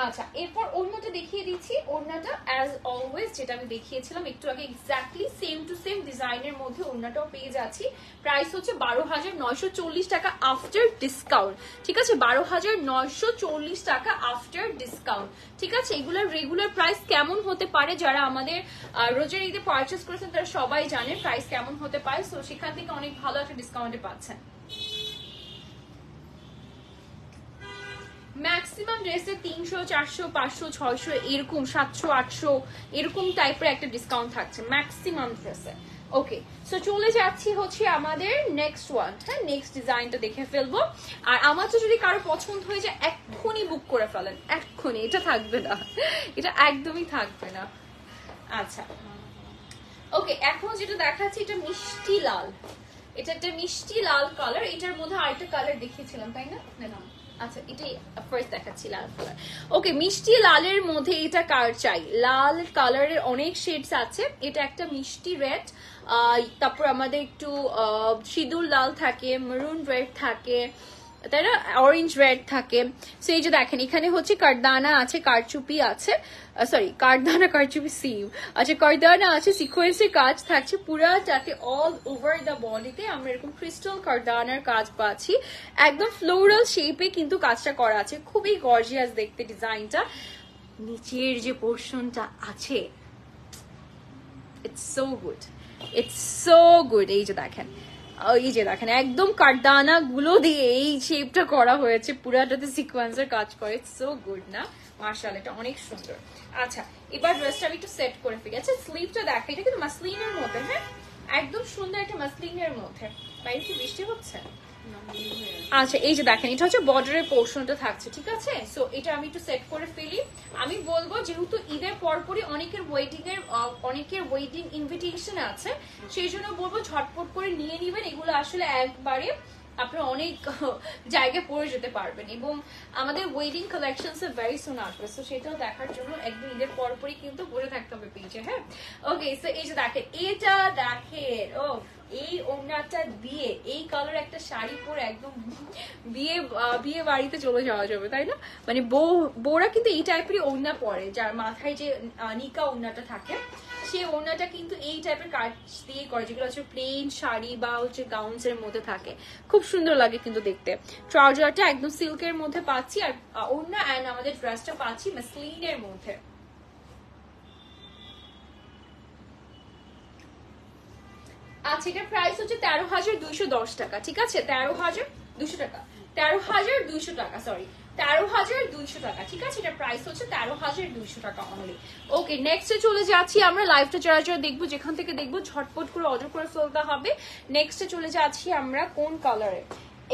আচ্ছা এরপর ওড়নাটা দেখিয়ে দিচ্ছি। ওড়নাটা অ্যাজ অলওয়েজ যেটা আমি দেখিয়েছিলাম একটু আগে, এক্স্যাক্টলি সেম টু সেম ডিজাইনের মধ্যে ওড়নাটাও পেয়ে যাচ্ছি। প্রাইস হচ্ছে 12,940 টাকা আফটার ডিসকাউন্ট, ঠিক আছে? 12,940 টাকা আফটার ডিসকাউন্ট, ঠিক আছে? এগুলোর রেগুলার প্রাইস কেমন হতে পারে, যারা আমাদের রোজের ঈদে পারচেস করেছেন তারা সবাই জানে প্রাইস কেমন হতে পারে। সো সেখান থেকে অনেক ভালো একটা ডিসকাউন্টে পাচ্ছেন। ম্যাক্সিমাম ড্রেসে 300, 400, 500, 600 এরকম, 700, 800 এরকম টাইপের একটা ডিসকাউন্ট থাকছে ম্যাক্সিমাম ড্রেসে। ওকে, সো চলে যাচ্ছি হচ্ছে আমাদের নেক্সট ওয়ান। হ্যাঁ নেক্সট ডিজাইনটা দেখে ফেলবো। আর আমার তো যদি কারো পছন্দ হয়ে যায় এক্ষুনি বুক করে ফেলেন, এক্ষুনি। এটা থাকবে না, এটা একদমই থাকবে না। আচ্ছা ওকে, এখন যেটা দেখাচ্ছি এটা মিষ্টি লাল, এটা একটা মিষ্টি লাল কালার। এটার মধ্যে আরেকটা কালার দেখিয়েছিলাম তাই না? না আচ্ছা এটাই ফার্স্ট দেখাচ্ছি, লাল কালার। ওকে, মিষ্টি লালের মধ্যে এটা কার চাই? লাল কালারের অনেক শেডস আছে। এটা একটা মিষ্টি রেড, তারপর আমাদের একটু সিঁদুর লাল থাকে, মেরুন রেড থাকে, তাই না? অরেঞ্জ রেড থাকে। সো এই যে দেখেন এখানে হচ্ছে কারদানা আছে, কারচুপি আছে, সরি কারদানা কারচুপি সিম, আচ্ছা কারদানা আছে, সিকোয়েন্সের কাজ থাকছে পুরাটাতে, অল ওভার দ্য বডিতে আমরা এরকম ক্রিস্টাল কারদানার কাজ পাচ্ছি। একদম ফ্লোরাল শেপে কিন্তু কাজটা করা আছে, খুবই গর্জিয়াস দেখতে ডিজাইনটা। নিচের যে পোর্শনটা আছে, it's so good, it's so good. এই যে দেখেন, এই যে দেখেন একদম কারদানা গুলো দিয়ে এই শেপটা করা হয়েছে, পুরাটাতে সিকোয়েন্সের কাজ করে। সো গুড না, মার্শাল, এটা অনেক সুন্দর। আচ্ছা এবার ড্রেসটা আমি একটু সেট করে ফেলি। আচ্ছা স্লিভটা দেখা, এটা কিন্তু মাসলিনের মধ্যে, হ্যাঁ একদম সুন্দর একটা মাসলিনের মধ্যে। বাইরে কি বৃষ্টি হচ্ছে? আচ্ছা এই যে দেখেন এটা হচ্ছে বর্ডারের পোর্শনটা থাকছে, ঠিক আছে? সো এটা আমি একটু সেট করে ফেলি। আমি বলবো যেহেতু ঈদের পরপরই অনেকের ওয়েডিং ইনভিটেশন আছে, সেই জন্য বলবো ঝটপট করে নিয়ে নিবেন। এগুলো আসলে একবারে আপনারা অনেক জায়গায় পরে যেতে পারবেন, এবং আমাদের ওয়েডিং কালেকশনস ভেরি সুন আসবে। সো সেটাও দেখার জন্য একদম ঈদের পরপরই কিন্তু বসে থাকতে হবে পেজে। হ্যাঁ ওকে, সো এই যে দেখেন, এটা দেখেন, ও এই ওড়নাটা দিয়ে এই কালার একটা শাড়ি পরে একদম বিয়ে বাড়িতে চলে যাওয়া যাবে, তাই না? মানে বউরা কিন্তু এই টাইপেরই ওড়না পরে, যার মাথায় যে নিকা ওড়নাটা থাকে, সেই ওড়নাটা কিন্তু এই টাইপের কাজ দিয়ে করে, যেগুলো হচ্ছে প্লেন শাড়ি বা হচ্ছে গাউন্স এর মধ্যে থাকে। খুব সুন্দর লাগে কিন্তু দেখতে। ট্রাউজারটা একদম সিল্কের মধ্যে পাচ্ছি, আর ওড়না এন্ড আমাদের ড্রেসটা পাচ্ছি মাসলিনের মধ্যে। আচ্ছা এটার প্রাইস হচ্ছে 13,210 টাকা, ঠিক আছে? 13,200 টাকা, 13,200 টাকা, সরি 13,200 টাকা, ঠিক আছে? এটা প্রাইস হচ্ছে 13,200 টাকা অনলি। ওকে, নেক্সটে চলে যাচ্ছি আমরা। লাইভটা যারা যারা দেখবো, যেখান থেকে দেখবো ঝটপট করে অর্ডার করে ফেলতে হবে। নেক্সটে চলে যাচ্ছি আমরা কোন কালারে,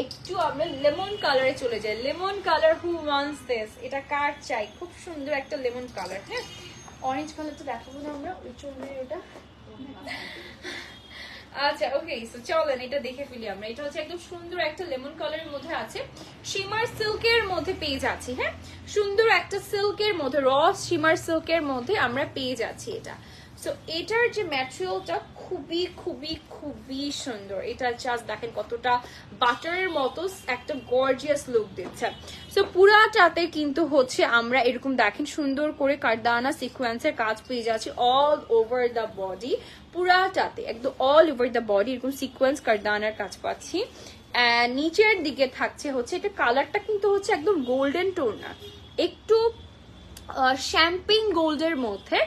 একটু আমরা লেমন কালারে চলে যাই। Lemon colour, who wants this? এটা কার চাই? খুব সুন্দর একটা লেমন কালার। হ্যাঁ, অরেঞ্জ কালারটা দেখাবো না আমরা, ওই চলবে ওটা। আচ্ছা ওকে, সো চলেন এটা দেখে ফেলি আমরা। এটা হচ্ছে একদম সুন্দর একটা লেমন কালারের মধ্যে আছে, শিমার সিল্কের মধ্যে পেয়ে যাচ্ছি। হ্যাঁ, সুন্দর একটা সিল্কের মধ্যে, র শিমার সিল্কের মধ্যে আমরা পেয়ে যাচ্ছি এটা। সো এটার যে ম্যাটেরিয়ালটা খুবই খুবই খুবই সুন্দর। এটা জাস্ট দেখেন কতটা বাটারের মতো একটা গর্জিয়াস লুক দিচ্ছে। সো পুরাটাতে কিন্তু হচ্ছে আমরা এরকম দেখেন সুন্দর করে কারদানা সিকোয়েন্সের কাজ পেয়ে যাচ্ছি অল ওভার দ্য বডি। পুরাটাতে একদম অল ওভার দ্য বডি এরকম সিকোয়েন্স কারদানার কাজ পাচ্ছি। নিচের দিকে থাকছে হচ্ছে এটা কালারটা কিন্তু হচ্ছে একদম গোল্ডেন টোন না, একটু শ্যাম্পেন গোল্ডের মধ্যে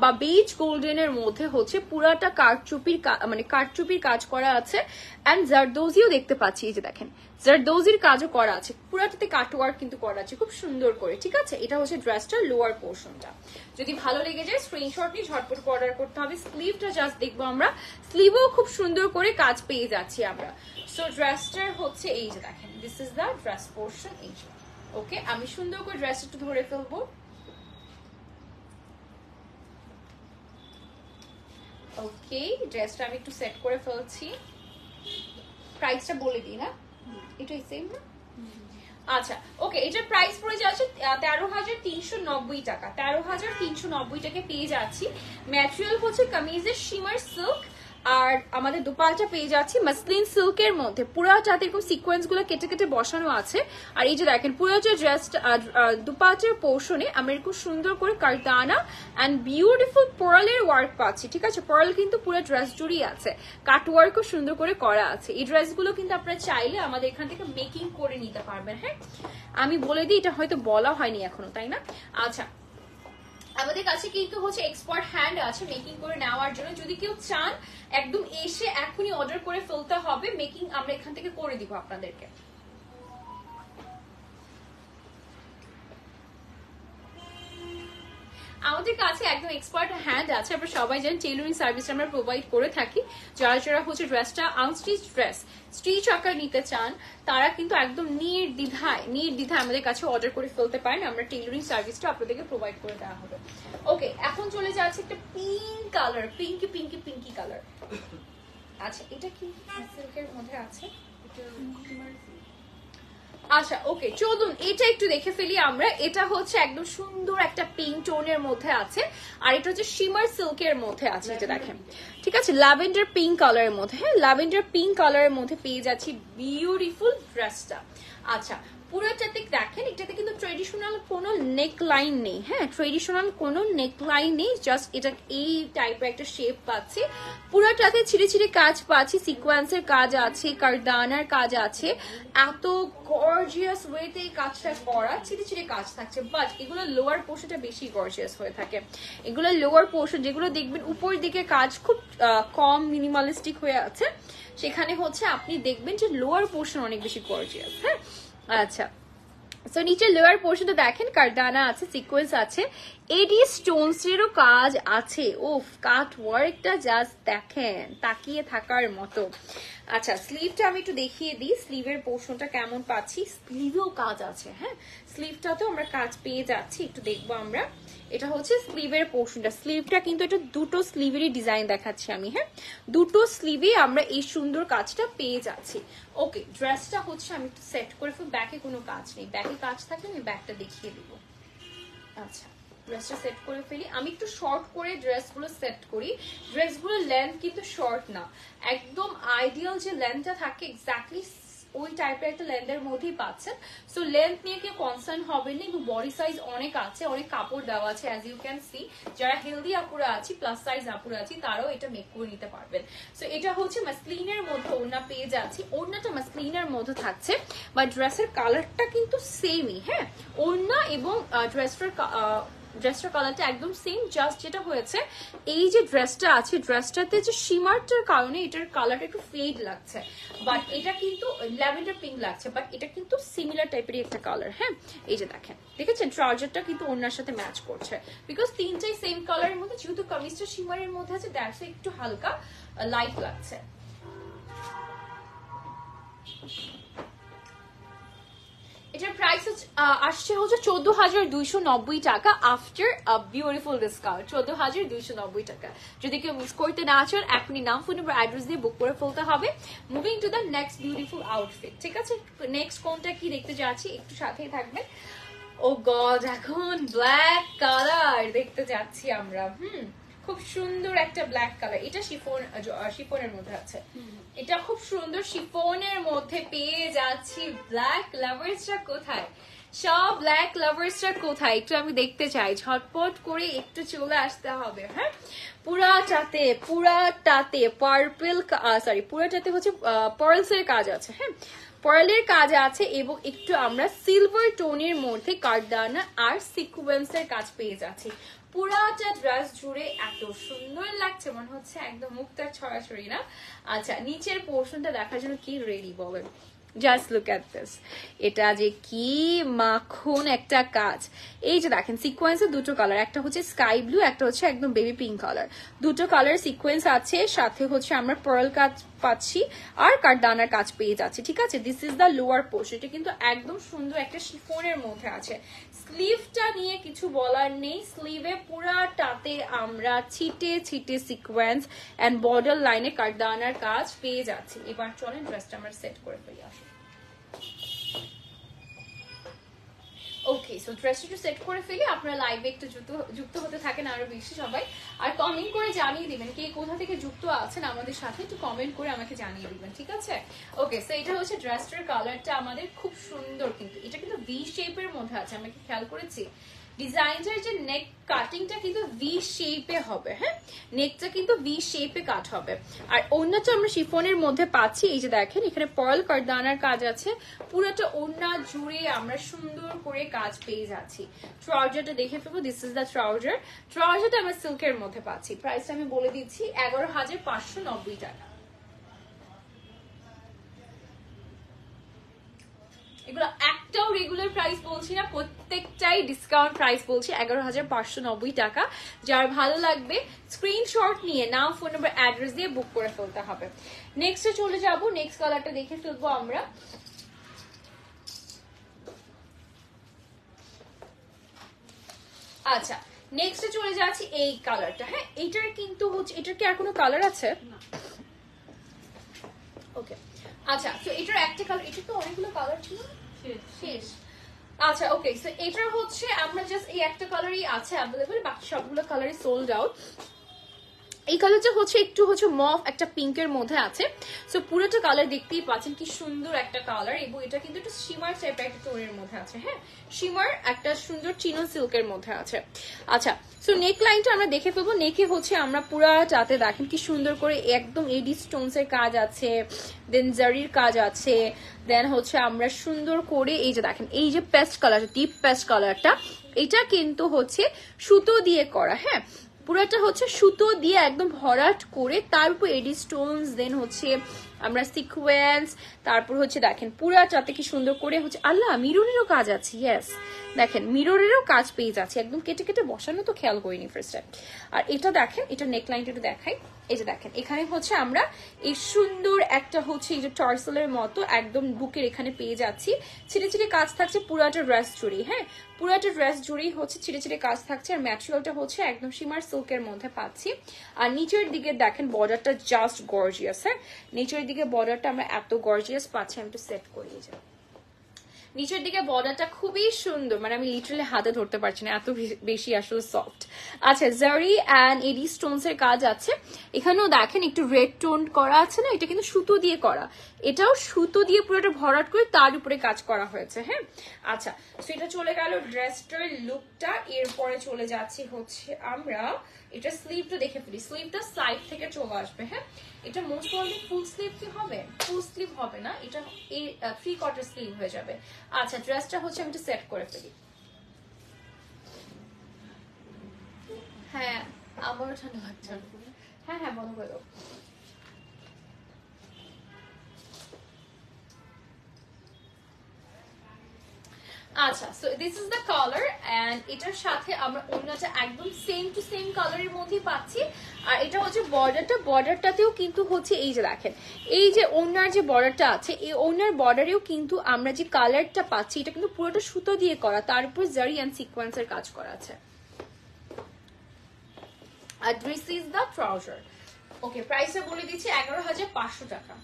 বা বেজ গোল্ডেনের মধ্যে হচ্ছে পুরাটা কারচুপির মানে কারচুপির কাজ করা আছে। এন্ড জারদোজিও দেখতে পাচ্ছি, এই যে দেখেন জারদোজির কাজও করা আছে, পুরাটাতে কাটওয়ার্ক কিন্তু করা আছে খুব সুন্দর করে। ঠিক আছে, এটা হচ্ছে ড্রেসটার লোয়ার পোর্শনটা। যদি ভালো লেগে যায় স্ক্রিনশট নিয়ে ঝটপট অর্ডার করতে হবে। স্লিভটা জাস্ট দেখবো আমরা, স্লিভও খুব সুন্দর করে কাজ পেয়ে যাচ্ছি আমরা। সো ড্রেসটার হচ্ছে এই যে দেখেন, this is the dress portion. এই যে ওকে, আমি সুন্দর করে ড্রেস একটু ধরে ফেলবো। ওকে, ড্রেসটা আমি একটু সেট করে ফেলছি। প্রাইসটা বলে দিই না, এটাই সেম না? আচ্ছা ওকে, এটার প্রাইস পড়ে যাচ্ছে 13,390 টাকা। 13,390 টাকা পেয়ে যাচ্ছি। ম্যাটেরিয়াল হচ্ছে কামিজের শিমার সিল্ক, আর আমাদের দুপাটা পেয়ে যাচ্ছি মাসলিন সিল্কের মধ্যে। পুরাটাতে এরকম সিকোয়েন্স গুলো কেটে কেটে বসানো আছে। আর এই যে দেখেন পুরাটা ড্রেসটা দুপাটার পোর্শনে আমরা এরকম সুন্দর করে কারদানা এন্ড বিউটিফুল পার্লের ওয়ার্ক পাচ্ছি। ঠিক আছে, পার্ল কিন্তু পুরো ড্রেস জুড়েই আছে, কাট ওয়ার্কও সুন্দর করে করা আছে। এই ড্রেসগুলো কিন্তু আপনারা চাইলে আমাদের এখান থেকে মেকিং করে নিতে পারবেন। হ্যাঁ, আমি বলে দিই, এটা হয়তো বলা হয়নি এখনো, তাই না? আচ্ছা, আমাদের কাছে কিন্তু হচ্ছে এক্সপার্ট হ্যান্ড আছে মেকিং করে নেওয়ার জন্য। যদি কেউ চান একদম এসে এখনই অর্ডার করে ফেলতে হবে, মেকিং আমরা এখান থেকে করে দিব আপনাদেরকে। আমাদের কাছে একদম এক্সপার্ট হ্যান্ড আছে, আমরা সবাই জানেন টেইলরিং সার্ভিস আমরা প্রোভাইড করে থাকি। যারা যারা হচ্ছে ড্রেসটা আনস্টিচ ড্রেস স্টিচ আকার নিতে চান, তারা কিন্তু একদম নির্দ্বিধায় আমাদের কাছে অর্ডার করে ফেলতে পারেন। আমরা টেইলরিং সার্ভিসটা আপনাদেরকে প্রোভাইড করে দেওয়া হবে। ওকে, এখন চলে যাচ্ছে একটা pink colour, pinky pinky pinky colour. আচ্ছা, এটা কি সিল্কের মধ্যে আছে? আচ্ছা ওকে, চলুন এটা একটু দেখে ফেলি আমরা। এটা হচ্ছে একদম সুন্দর একটা পিঙ্ক টোনের মধ্যে আছে, আর এটা হচ্ছে শিমার সিল্কের মধ্যে আছে। এটা দেখেন, ঠিক আছে, ল্যাভেন্ডার পিঙ্ক কালারের মধ্যে। হ্যাঁ, ল্যাভেন্ডার পিঙ্ক কালারের মধ্যে পেয়ে যাচ্ছি বিউটিফুল ড্রেসটা। আচ্ছা, পুরোটাতে দেখেন এটাতে কিন্তু ট্রেডিশনাল কোনো নেক লাইন নেই। হ্যাঁ, ট্রেডিশনাল কোনো নেক লাইন নেই, জাস্ট এটা এই টাইপের একটা শেপ পাচ্ছি। পুরোটাতে ছিঁড়ে ছিঁড়ে কাজ পাচ্ছি, সিকোয়েন্সের কাজ আছে, কারদানার কাজ আছে। এত গর্জিয়াস ওয়েতে এই কাজটা করা, ছিঁড়ে ছিঁড়ে কাজ থাকছে। বাট এগুলো লোয়ার পোর্শনটা বেশি গর্জিয়াস হয়ে থাকে। এগুলো লোয়ার পোর্শন যেগুলো দেখবেন উপর দিকে কাজ খুব কম মিনিমালিস্টিক হয়ে আছে, সেখানে হচ্ছে আপনি দেখবেন যে লোয়ার পোর্শন অনেক বেশি গর্জিয়াস। হ্যাঁ, আচ্ছা, সো নিচে লোয়ার পোর্শনটা দেখেন কারদানা আছে, সিকোয়েন্স আছে, এডি স্টোনস এরও কাজ আছে। ওফ, কাট ওয়ার্কটা জাস্ট দেখেন, তাকিয়ে থাকার মতো। আচ্ছা, স্লিভটা আমি একটু দেখিয়ে দিই, স্লিভের পোর্শনটা কেমন পাচ্ছি। স্লিভেও কাজ আছে। হ্যাঁ, স্লিভটাতেও আমরা কাজ পেয়ে যাচ্ছি, একটু দেখবো আমরা। এটা হচ্ছে স্লিভের পোর্শনটা। স্লিভটা কিন্তু এটা দুটো স্লিভেরই ডিজাইন দেখাচ্ছি আমি। হ্যাঁ, দুটো স্লিভে আমরা এই সুন্দর কাজটা পেয়ে যাচ্ছি। ওকে, ড্রেসটা হচ্ছে আমি একটু সেট করে ফেলবো। ব্যাকে কোনো কাজ নেই, ব্যাকে কাজ থাকলে আমি ব্যাকটা দেখিয়ে দিব। আচ্ছা, ড্রেসটা সেট করে ফেলি। আমি একটু শর্ট করে ড্রেসগুলো সেট করি। ড্রেসগুলোর লেন্থ কিন্তু শর্ট না, একদম আইডিয়াল যে লেন্থটা থাকে এক্স্যাক্টলি ওই টাইপের একটা লেন্থের মধ্যেই পাচ্ছেন। সো লেন্থ নিয়ে কেউ কনসার্ন হবে না, এবং বডি সাইজ অনেক আছে, অনেক কাপড় দেওয়া আছে। অ্যাজ ইউ ক্যান সি, যারা হেলদি আপুরা আছি, প্লাস সাইজ আপুরা আছি, তারাও এটা মেক করে নিতে পারবেন। সো এটা হচ্ছে মাসলিনের মধ্যে ওড়না পেয়ে যাচ্ছি। ওড়নাটা মাসলিনের মধ্যে থাকছে, বা ড্রেসের কালারটা কিন্তু সেমই। হ্যাঁ, ওড়না এবং ড্রেসটার ড্রেসটার কালারটা একদম সেম, জাস্ট যেটা হয়েছে এই যে ড্রেসটা আছে ড্রেসটাতে যে শিমারটার কারণে এটার কালারটা একটু ফেড লাগছে, বাট এটা কিন্তু ল্যাভেন্ডার পিঙ্ক লাগছে, বাট এটা কিন্তু সিমিলার টাইপেরই একটা কালার। হ্যাঁ, এই যে দেখেছেন ট্রাউজারটা কিন্তু ওনার সাথে ম্যাচ করছে, বিকজ তিনটাই সেম কালারের মধ্যে, যেহেতু কামিজটা শিমারের মধ্যে আছে দ্যাটস একটু হালকা লাইট লাগছে। এটার প্রাইস আসছে হচ্ছে 14,290 টাকা আফটার বিউটিফুল ডিসকাউন্ট, 14,290 টাকা। যদি কেউ মিস করতে না চান এখনই নাম, ফোন নাম্বার, অ্যাড্রেস দিয়ে বুক করে ফেলতে হবে। Moving to the next beautiful outfit, ঠিক আছে? নেক্সট কোনটা কি দেখতে যাচ্ছি একটু সাথেই থাকবেন। ও গড, এখন ব্ল্যাক কালার দেখতে যাচ্ছি আমরা। খুব সুন্দর একটা ব্ল্যাক কালার, এটা শিফনের মধ্যে আছে, এটা খুব সুন্দর শিফনের মধ্যে পেয়ে যাচ্ছি। ব্ল্যাক লাভার্সরা কোথায়, সব ব্ল্যাক লাভার্সরা কোথায় একটু আমি দেখতে চাই, ঝটপট করে একটু চলে আসতে হবে। হ্যাঁ, পুরাটাতে পার্পল, সরি পুরাটাতে হচ্ছে পার্লস এর কাজ আছে। হ্যাঁ, পার্লের কাজ আছে এবং একটু আমরা সিলভার টোনের মধ্যে কার্দানা আর সিকোয়েন্সের কাজ পেয়ে যাচ্ছি। পুরাটা ড্রেস জুড়ে এত সুন্দর লাগছে, মনে হচ্ছে একদম মুক্তার ছড়াছড়ি না। আচ্ছা, নিচের পোর্শনটা দেখার জন্য কি রেডি বলেন? জাস্ট লুক এট দিস, এটা যে কি মাখন একটা কাজ। এই যে দেখেন সিকোয়েন্সের দুটো কালার, একটা হচ্ছে স্কাই ব্লু, একটা হচ্ছে একদম বেবি পিঙ্ক কালার, দুটো কালার সিকোয়েন্স আছে, সাথে হচ্ছে আমরা পার্ল কাজ পাচ্ছি আর কারদানার কাজ পেয়ে যাচ্ছি। ঠিক আছে, this is the lower portion, এটা কিন্তু একদম সুন্দর একটা শিফনের মধ্যে আছে। স্লিভটা নিয়ে কিছু বলার নেই, স্লিভে পুরাটাতে আমরা ছিটে ছিটে সিকোয়েন্স এন্ড বর্ডার লাইনে কারদানার কাজ পেয়ে যাচ্ছি। এবার চলেন ড্রেসটা আমরা সেট করে ফেলি। আসুন, ওকে, সো ড্রেসটা একটু সেট করে ফেলি, আপনারা লাইভে একটু যুক্ত হতে থাকেন আরো বেশি সবাই, আর কমেন্ট করে জানিয়ে দিবেন কে কোথা থেকে যুক্ত আছেন আমাদের সাথে, একটু কমেন্ট করে আমাকে জানিয়ে দিবেন, ঠিক আছে? ওকে, সো এটা হচ্ছে ড্রেসটার কালারটা আমাদের খুব সুন্দর, কিন্তু এটা কিন্তু ভি শেপের মধ্যে আছে, আমি কি খেয়াল করেছি ডিজাইনটার যে নেক কাটিংটা কিন্তু ভি শেপে হবে। হ্যাঁ, নেকটা কিন্তু ভি শেপে কাট হবে, আর ওড়নাটা আমরা শিফনের মধ্যে পাচ্ছি। এই যে দেখেন এখানে পার্ল কারদানার কাজ আছে, পুরোটা ওড়না জুড়ে আমরা সুন্দর করে কাজ পেয়ে যাচ্ছি। ট্রাউজারটা দেখে ফেলবো, দিস ইজ দ্য ট্রাউজার। ট্রাউজারটা আমরা সিল্কের মধ্যে পাচ্ছি, প্রাইসটা আমি বলে দিচ্ছি 11,590 টাকা। এগুলো একটাও রেগুলার প্রাইস বলছি না, প্রত্যেকটাই ডিসকাউন্ট প্রাইস বলছি, 11,590 টাকা। যার ভালো লাগবে স্ক্রিনশট নিয়ে নাম, ফোন নাম্বার, অ্যাড্রেস দিয়ে বুক করে ফেলতে হবে। নেক্সটে চলে যাব, নেক্সট কালারটা দেখে ফেলবো আমরা। আচ্ছা, নেক্সটে চলে যাচ্ছি এই কালারটা। হ্যাঁ, এইটার কিন্তু হচ্ছে, এটার কি আর কোনো কালার আছে? ওকে, আচ্ছা, তো এটার একটা কালার, এটা তো অনেকগুলো কালার ছিল, শেষ। আচ্ছা, ওকে, সো এটা হচ্ছে আমরা জাস্ট এই একটা কালারই আছে অ্যাভেলেবল, বাকি সবগুলো কালারই সোল্ড আউট। এই কালারটা হচ্ছে একটু হচ্ছে মফ একটা পিঙ্কের মধ্যে আছে, সো পুরোটা কালার দেখতেই পাচ্ছেন কি সুন্দর একটা কালার, এবং এটা কিন্তু একটু শিমার টাইপের একটা টোনের মধ্যে আছে। হ্যাঁ, শিমার একটা সুন্দর চিনো সিল্কের মধ্যে আছে। আচ্ছা, সো নেক লাইনটা আমরা দেখে ফেলবো। নেকে হচ্ছে আমরা পুরাটাতে দেখেন কি সুন্দর করে একদম এডি স্টোনস এর কাজ আছে, দেন জারির কাজ আছে, দেন হচ্ছে আমরা সুন্দর করে এই যে দেখেন এই যে পেস্ট কালার, ডিপ পেস্ট কালারটা, এটা কিন্তু হচ্ছে সুতো দিয়ে করা। হ্যাঁ, পুরাটা হচ্ছে সুতো দিয়ে একদম ভরাট করে, তার উপর এডি স্টোনস, দেন হচ্ছে আমরা সিকোয়েন্স, তারপর হচ্ছে দেখেন পুরাটাতে কি সুন্দর করে হচ্ছে আল্লাহ মিররেরও কাজ আছে। ইয়েস, দেখেন মিররেরও কাজ পেয়ে যাচ্ছে, একদম কেটে কেটে বসানো, তো খেয়াল করিনি ফার্স্ট টাইম। আর এটা দেখেন, এটা নেকলাইনটা একটু দেখাই। এই যে দেখেন এখানে হচ্ছে আমরা এই সুন্দর একটা হচ্ছে এই যে টর্সেলের মতো একদম বুকের এখানে পেয়ে যাচ্ছি, ছিটে ছিটে কাজ থাকছে পুরাটা ড্রেস জুড়েই। হ্যাঁ, পুরাটা ড্রেস জুড়েই হচ্ছে ছিটে ছিটে কাজ থাকছে, আর ম্যাটেরিয়ালটা হচ্ছে একদম শিমার সিল্কের মধ্যে পাচ্ছি। আর নিচের দিকে দেখেন বর্ডারটা জাস্ট গর্জিয়াস। হ্যাঁ, নিচের দিকে বর্ডারটা আমরা এত গর্জিয়াস পাচ্ছি, আমি একটু সেট করিয়ে যাই। নিচের দিকে বর্ডারটা খুবই সুন্দর, মানে আমি লিটারালি হাতে ধরতে পারছি না, এত বেশি আসলে সফট। আচ্ছা, জারি অ্যান্ড এডি স্টোনস এর কাজ আছে, এখানেও দেখেন একটু রেড টোন করা আছে না, এটা কিন্তু সুতো দিয়ে করা, এটাও সুতো দিয়ে পুরোটা ভরাট করে তার উপরে কাজ করা হয়েছে। হ্যাঁ, আচ্ছা, সো এটা চলে গেল ড্রেসটার লুকটা। এরপরে চলে যাচ্ছি হচ্ছে আমরা এটা স্লিভটা দেখে ফেলি, স্লিভটা সাইড থেকে চলে আসবে। হ্যাঁ, এটা মোস্ট প্রবাবলি ফুল স্লিভ কি হবে, ফুল স্লিভ হবে না, এটা এই 3/4 স্লিভ হয়ে যাবে। আচ্ছা, ড্রেসটা হচ্ছে আমি একটু সেট করে ফেলি। হ্যাঁ আমারও ঠান্ডা লাগছে। হ্যাঁ হ্যাঁ বন্ধ করে দাও। আচ্ছা so this is the colour and এটার সাথে আমরা অন্যটা একদম সেম টু সেম কালারের মধ্যেই পাচ্ছি। আর এটা হচ্ছে বর্ডারটাতেও কিন্তু হচ্ছে এই যে দেখেন এই যে ওনার যে বর্ডারটা আছে এই ওনার বর্ডারেও কিন্তু আমরা যে কালারটা পাচ্ছি এটা কিন্তু পুরোটা সুতো দিয়ে করা, তার উপর জারি এন্ড সিকোয়েন্সের কাজ করা আছে। আর দিস ইজ দ্য ট্রাউজার। ওকে প্রাইসটা বলে দিচ্ছি 11,500 টাকা।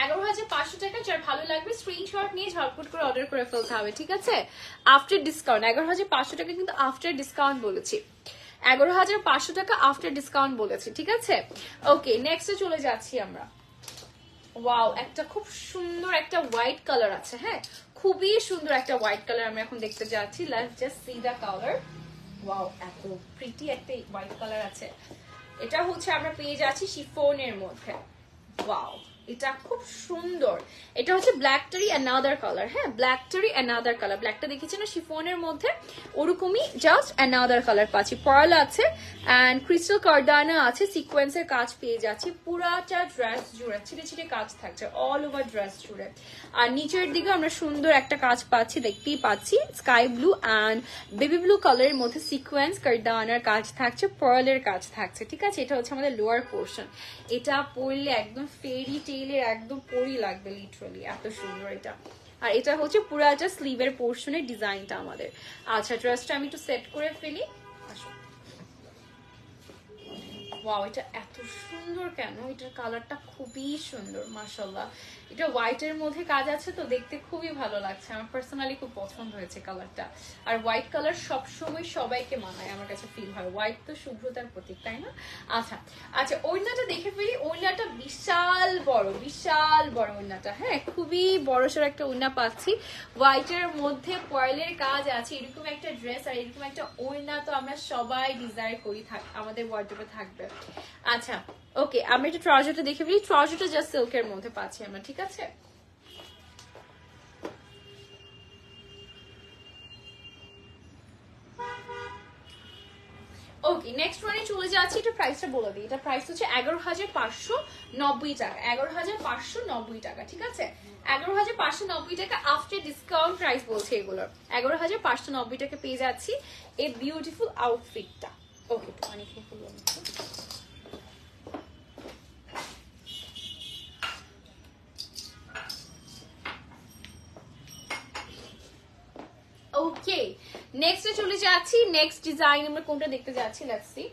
11,500 টাকা। যার ভালো লাগবে স্ক্রিনশট নিয়ে ঝটপট করে অর্ডার করে ফেলতে হবে, ঠিক আছে? আফটার ডিসকাউন্ট 11,500 টাকা কিন্তু আফটার ডিসকাউন্ট বলেছি, 11,500 টাকা আফটার ডিসকাউন্ট বলেছি, ঠিক আছে? ওকে নেক্সটে চলে যাচ্ছি আমরা। ওয়াও একটা খুব সুন্দর একটা হোয়াইট কালার আছে, হ্যাঁ খুবই সুন্দর একটা হোয়াইট কালার আমরা এখন দেখতে যাচ্ছি। Let's just see the colour. Wow এত প্রিটি একটা হোয়াইট কালার আছে। এটা হচ্ছে আমরা পেয়ে যাচ্ছি শিফনের মধ্যে। ওয়াও এটা খুব সুন্দর। এটা হচ্ছে ব্ল্যাকটারি অ্যানাদার কালার, হ্যাঁ ব্ল্যাকটারি অ্যানাদার কালার। ব্ল্যাকটা দেখেছি না শিফনের মধ্যে, ওরকমই জাস্ট অ্যানাদার কালার পাচ্ছি। পার্ল আছে অ্যান্ড ক্রিস্টাল কার্দানা আছে, সিকোয়েন্সের কাজ পেয়ে যাচ্ছি পুরাটা ড্রেস জুড়ে, ছিটে ছিটে কাজ থাকছে অল ওভার ড্রেস জুড়ে। আর নিচের দিকে আমরা সুন্দর একটা কাজ পাচ্ছি, দেখতেই পাচ্ছি sky blue and baby blue কালারের মধ্যে সিকোয়েন্স কার্দানার কাজ থাকছে, পার্লের কাজ থাকছে, ঠিক আছে? এটা হচ্ছে আমাদের লোয়ার পোর্শন। এটা পরলে একদম ফেরি টেইলের একদম পরি লাগবে লিটারালি, এত সুন্দর এটা। আর এটা হচ্ছে পুরাটা স্লিভের পোর্শনের ডিজাইনটা আমাদের। আচ্ছা ড্রেসটা আমি একটু সেট করে ফেলি। আসো ওয়াও এটা এত সুন্দর কেন, এটার কালারটা খুবই সুন্দর মাশাআল্লাহ। এটা হোয়াইটের মধ্যে কাজ আছে তো দেখতে খুবই ভালো লাগছে, আমার পার্সোনালি খুব পছন্দ হয়েছে কালারটা। আর হোয়াইট কালার সবসময় সবাইকে মানায় আমার কাছে ফিল হয়, হোয়াইট তো শুভ্রতার প্রতীক তাই না? আচ্ছা আচ্ছা ওড়নাটা দেখে ফেলি। ওড়নাটা বিশাল বড় ওড়নাটা, হ্যাঁ খুবই বড়সড় একটা ওড়না পাচ্ছি। হোয়াইটের মধ্যে পার্লের কাজ আছে, এরকম একটা ড্রেস আর এরকম একটা ওড়না তো আমরা সবাই ডিজায়ার করি আমাদের ওয়ার্ডরোবে থাকবে। আচ্ছা ওকে আমরা একটু ট্রাউজারটা দেখে ফেলি। ট্রাউজারটা জাস্ট সিল্কের মধ্যে পাচ্ছি আমরা, ঠিক আছে? ওকে নেক্সট ওয়ানে চলে যাচ্ছি। এটা প্রাইসটা বলে দিই, এটা প্রাইস হচ্ছে 11,590 টাকা। 11,590 টাকা, ঠিক আছে? 11,590 টাকা আফটার ডিসকাউন্ট প্রাইস বলছে এগুলো। 11,590 টাকা পেয়ে যাচ্ছি এই বিউটিফুল আউটফিটটা। ওকে পানি খেয়ে ফেলবো। ওকে নেক্সটে চলে যাচ্ছি। নেক্সট ডিজাইন আমরা কোনটা দেখতে যাচ্ছি, লেটস সি।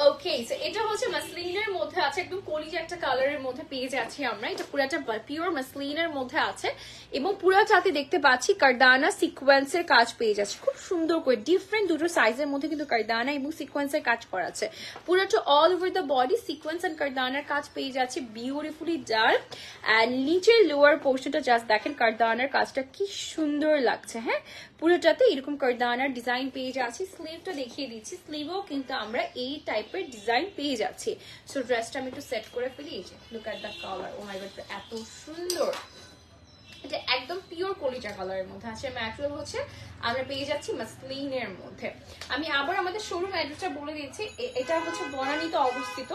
ওকে সো এটা হচ্ছে মাসলিনের মধ্যে আছে, একদম কলিজা একটা কালারের মধ্যে পেয়ে যাচ্ছি আমরা। এটা পুরাটা পিওর মাসলিনের মধ্যে আছে এবং পুরাটাতে দেখতে পাচ্ছি কার্দানা সিকোয়েন্সের কাজ পেয়ে যাচ্ছে খুব সুন্দর করে। ডিফারেন্ট দুটো সাইজের মধ্যে কিন্তু কার্দানা এবং সিকোয়েন্সের কাজ করা আছে। পুরাটা all over the body sequence and কার্দানার কাজ পেয়ে যাচ্ছে বিউটিফুলি ডার্ক। অ্যান্ড নিচের লোয়ার পোর্শনটা জাস্ট দেখেন কার্দানার কাজটা কি সুন্দর লাগছে, হ্যাঁ পুরোটাতে এরকম কার্দানার ডিজাইন পেয়ে যাচ্ছি। স্লিভটা দেখিয়ে দিচ্ছি, স্লিভও কিন্তু আমরা এই টাইপের ডিজাইন পেয়ে যাচ্ছি। সো ড্রেসটা আমি একটু সেট করে ফেলি। এই যে look at the colour, oh my God এত সুন্দর। এটা একদম পিওর কলিজা কালারের মধ্যে আছে, ম্যাটেরিয়াল হচ্ছে আমরা পেয়ে যাচ্ছি মাসলিনের মধ্যে। আমি আবার আমাদের শোরুম অ্যাড্রেসটা বলে দিচ্ছি। এটা হচ্ছে বনানীতে অবস্থিত,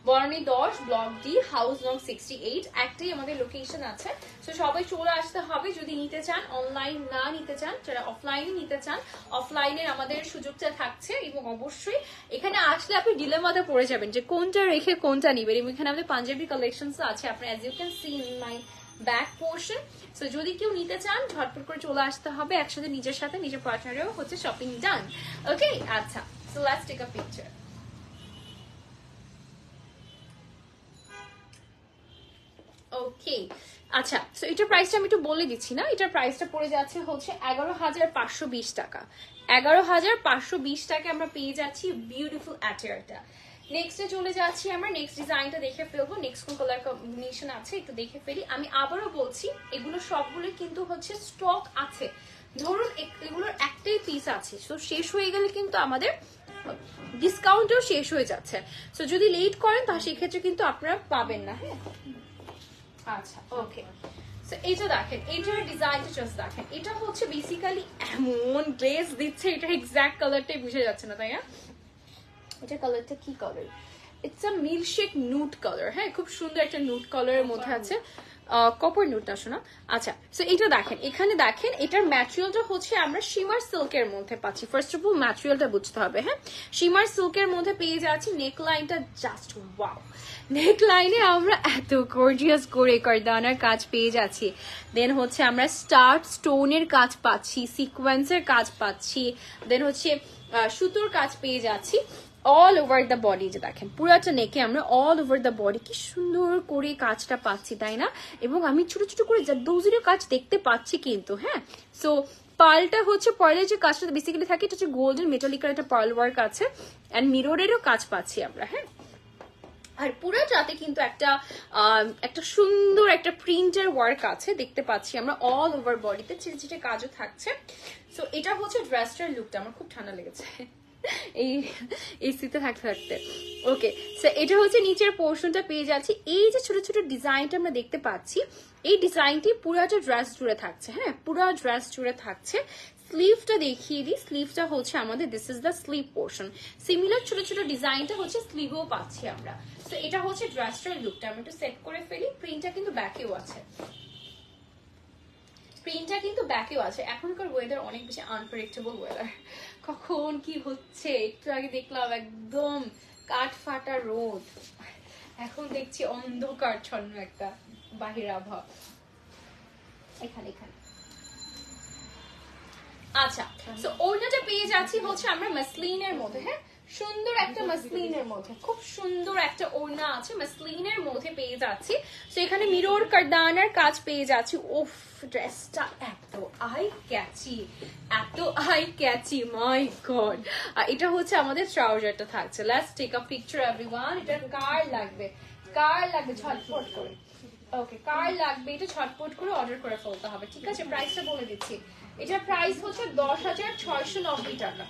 বনানী 10 ব্লক ডি হাউস নং 68। একটাই আমাদের লোকেশন আছে। তো সবাই চলে আসতে হবে যদি নিতে চান, অনলাইন না নিতে চান, যারা অফলাইনে নিতে চান অফলাইনের আমাদের সুযোগটা থাকছে। এবং অবশ্যই এখানে আসলে আপনি ডিলেমাতে পড়ে যাবেন যে কোনটা রেখে কোনটা নিবেন। এবং এখানে আমাদের পাঞ্জাবি কালেকশনস আছে, আপনি as you can see in my back portion. So যদি কেউ নিতে চান ঝটপট করে চলে আসতে হবে, একসাথে নিজের সাথে নিজের পার্টনারেও হচ্ছে শপিং ডান। ওকে আচ্ছা so let's take a picture. Okay আচ্ছা সো এটার প্রাইসটা আমি একটু বলে দিচ্ছি না। এটার প্রাইসটা পড়ে যাচ্ছে হচ্ছে 11,520 টাকা। 11,520 টাকা আমরা পেয়ে যাচ্ছি বিউটিফুল অ্যাটায়ারটা। নেক্সটে চলে যাচ্ছি আমরা, নেক্সট ডিজাইনটা দেখে ফেলবো। নেক্সট কোন কালার কম্বিনেশন আছে একটু দেখে ফেলি। আমি আবারও বলছি এগুলো সবগুলো কিন্তু হচ্ছে স্টক আছে, ধরুন এগুলোর একটাই পিস আছে, তো শেষ হয়ে গেলে কিন্তু আমাদের ডিসকাউন্টও শেষ হয়ে যাচ্ছে। তো যদি লেট করেন তাহলে সেক্ষেত্রে কিন্তু আপনারা পাবেন না, হ্যাঁ আচ্ছা ওকে সো এটা দেখেন, এটার ডিজাইনটা জাস্ট দেখেন, এটা হচ্ছে বেসিক্যালি এমন গ্লেজ দিচ্ছে, এটা এক্সাক্ট কালারটাই বুঝে যাচ্ছে না, তাই না? এটা কালারটা কি colour? It's a milkshake nude colour. হ্যাঁ, খুব সুন্দর একটা নুড কালারের মধ্যে আছে, কপার নুট না শোনা। আচ্ছা, সো এটা দেখেন, এখানে দেখেন এটার ম্যাটেরিয়ালটা হচ্ছে আমরা শিমার সিল্কের মধ্যে পাচ্ছি। ফার্স্ট অফ অল ম্যাটেরিয়ালটা বুঝতে হবে। হ্যাঁ, শিমার সিল্কের মধ্যে পেয়ে যাচ্ছি। নেক লাইনটা জাস্ট ওয়াও, নেক লাইনে আমরা এত গর্জিয়াস করে কারদানার কাজ পেয়ে যাচ্ছি। দেন হচ্ছে আমরা স্টার্ট স্টোনের কাজ পাচ্ছি, সিকোয়েন্সের কাজ পাচ্ছি, দেন হচ্ছে সুতোর কাজ পেয়ে যাচ্ছি অল ওভার দ্য বডি। যে দেখেন পুরাটা নেকে আমরা অল ওভার দ্য বডি কি সুন্দর করে কাজটা পাচ্ছি, তাই না? এবং আমি ছোট ছোট করে দৌজিরও কাজ দেখতে পাচ্ছি কিন্তু। হ্যাঁ, সো পার্লটা হচ্ছে পার্লের যে কাজটা বেসিক্যালি থাকে এটা হচ্ছে গোল্ডেন মেটালিকার একটা পার্ল ওয়ার্ক আছে, অ্যান্ড মিররেরও কাজ পাচ্ছি আমরা। হ্যাঁ, আর পুরোটাতে কিন্তু একটা সুন্দর একটা প্রিন্টের ওয়ার্ক আছে দেখতে পাচ্ছি আমরা অল ওভার বডিতে, ছিটে ছিটে কাজও থাকছে। সো এটা হচ্ছে ড্রেসটার লুকটা। আমার খুব ঠান্ডা লেগেছে এই এসিতে থাকতে থাকতে। ওকে, সো এটা হচ্ছে নিচের পোর্শনটা পেয়ে যাচ্ছি। এই যে ছোট ছোট ডিজাইনটা আমরা দেখতে পাচ্ছি, এই ডিজাইনটি পুরোটা ড্রেস জুড়ে থাকছে। হ্যাঁ, পুরো ড্রেস জুড়ে থাকছে। স্লিভটা দেখিয়ে দিই, স্লিভটা হচ্ছে আমাদের this is the sleeve portion. Similar ছোট ছোট ডিজাইনটা হচ্ছে স্লিভেও পাচ্ছি আমরা। তো এটা হচ্ছে ড্রেসটার লুকটা। আমি একটু সেট করে ফেলি। প্রিন্টটা কিন্তু ব্যাকেও আছে, প্রিন্টটা কিন্তু ব্যাকেও আছে। এখনকার ওয়েদার অনেক বেশি আনপ্রেডিক্টেবল ওয়েদার, কখন কি হচ্ছে। একটু আগে দেখলাম একদম কাঠ ফাটা রোদ, এখন দেখছি অন্ধকার ছন্ন একটা বাহির আবহাওয়া। এখানে এখানে আচ্ছা, তো ওড়নাটা পেয়ে যাচ্ছি হচ্ছে আমরা মাসলিনের মধ্যে। হ্যাঁ, সুন্দর একটা মাসলিনের মধ্যে, খুব সুন্দর একটা ওড়না আছে, মাসলিনের মধ্যে পেয়ে যাচ্ছি। তো এখানে মিরর কারদানার কাজ পেয়ে যাচ্ছি। ওফ, ড্রেসটা এত আই ক্যাচি, এত আই ক্যাচি, মাই গড। আর এটা হচ্ছে আমাদের ট্রাউজারটা থাকছে। Let's take a picture everyone. এটা কার লাগবে, কার লাগবে ঝটপট করে। ওকে, কার লাগবে এটা ঝটপট করে অর্ডার করে ফেলতে হবে। ঠিক আছে, প্রাইসটা বলে দিচ্ছি। এটার প্রাইস হচ্ছে 10,690 টাকা।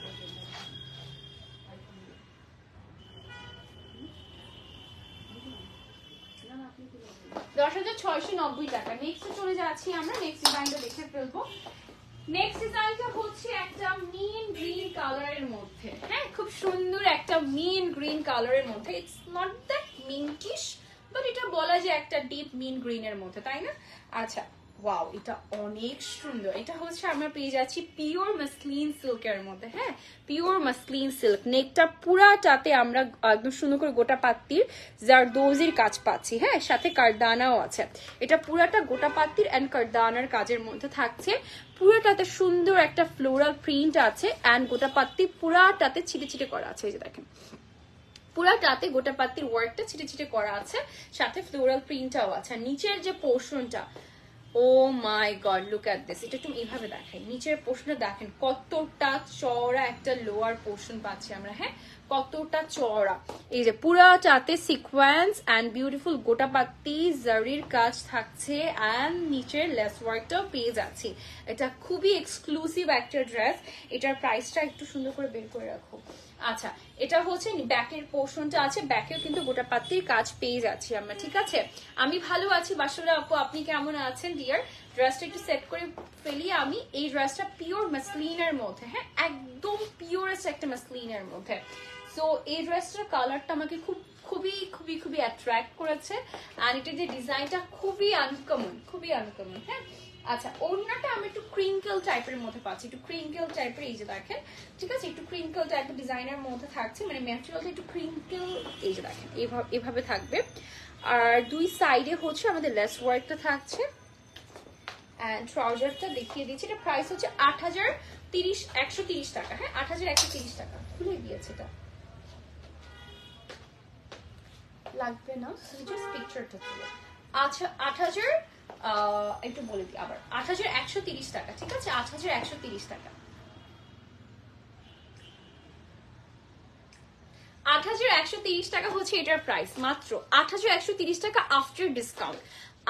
টাকা। নেক্সট চলে যাচ্ছি আমরা, নেক্সট ডিজাইনটা দেখে ফেলবো। নেক্সট ডিজাইনটা হচ্ছে একটা মিন গ্রিন কালারের মধ্যে। হ্যাঁ, খুব সুন্দর একটা মিন গ্রিন কালারের মধ্যে। ইটস নট দ্যাট মিন্টিশ, বাট এটা বলা যায় একটা ডিপ মিন গ্রিনের মধ্যে, তাই না? আচ্ছা, ওয়াও, এটা অনেক সুন্দর। এটা হচ্ছে আমরা পেয়ে যাচ্ছি পিওর মাসলিন সিল্কের মধ্যে। হ্যাঁ, পিওর মাসলিন সিল্ক। নেকটা পুরাটাতে আমরা একদম সুন্দর করে গোটা পাত্তির জারদোজির কাজ পাচ্ছি। হ্যাঁ, সাথে কারদানাও আছে। এটা পুরাটা গোটা পাত্তির এন্ড কারদানার কাজের মধ্যে থাকছে। পুরাটাতে সুন্দর একটা ফ্লোরাল প্রিন্ট আছে এন্ড গোটা পাত্তি পুরাটাতে ছিটে ছিটে করা আছে। এই যে দেখেন, পুরাটাতে গোটা পাত্তির ওয়ার্কটা ছিটে ছিটে করা আছে, সাথে ফ্লোরাল প্রিন্টটাও আছে। নিচের যে পোর্শনটা, ও my god, look at this. এটা একটু এইভাবে দেখাই, নিচের পোর্শনটা দেখেন কতটা চওড়া একটা লোয়ার পোর্শন পাচ্ছি আমরা। হ্যাঁ, কতটা চওড়া। এই যে পুরাটাতে সিকোয়েন্স এন্ড বিউটিফুল গোটা পাত্তি জারির কাজ থাকছে এন্ড নিচের লেস ওয়ার্কটাও পেয়ে যাচ্ছি। এটা খুবই এক্সক্লুসিভ একটা ড্রেস। এটার প্রাইসটা একটু সুন্দর করে বের করে রাখো। আচ্ছা, এটা হচ্ছে ব্যাকের পোর্শনটা আছে, ব্যাকেও কিন্তু গোটা পাত্তির কাজ পেয়ে যাচ্ছি আমরা। ঠিক আছে, আমি ভালো আছি বাসরা আপু, আপনি কেমন আছেন ডিয়ার? ড্রেসটা একটু সেট করে ফেলি আমি। এই ড্রেসটা পিওর মাসলিনের মধ্যে। হ্যাঁ, একদম পিওরেস্ট একটা মাসলিনের মধ্যে। সো এই ড্রেসটার কালারটা আমাকে খুবই খুবই খুবই অ্যাট্রাক্ট করেছে। আর এটার যে ডিজাইনটা খুবই আনকমন, খুবই আনকমন। হ্যাঁ, আচ্ছা, ওড়নাটা আমি একটু ক্রিঙ্কেল টাইপের মধ্যে পাচ্ছি, একটু ক্রিঙ্কেল টাইপের। এই যে দেখেন, ঠিক আছে, একটু ক্রিঙ্কেল টাইপের ডিজাইনের মধ্যে থাকছে, মানে ম্যাটেরিয়ালটা একটু ক্রিঙ্কেল। এই যে দেখেন, এভাবে থাকবে। আর দুই সাইডে হচ্ছে আমাদের লেস ওয়ার্কটা থাকছে। এন্ড ট্রাউজারটা দেখিয়ে দিচ্ছি। এটা প্রাইস হচ্ছে 8,130 টাকা। হ্যাঁ, 8,130 টাকা। খুলে দিয়েছে, এটা লাগবে না, জাস্ট পিকচারটা তুলো। আচ্ছা, 8,000 একটু বলে দিই আবার, 8,130 টাকা। ঠিক আছে, 8,130 টাকা। 8,130 টাকা হচ্ছে এটার প্রাইস, মাত্র 8,130 টাকা আফটার ডিসকাউন্ট।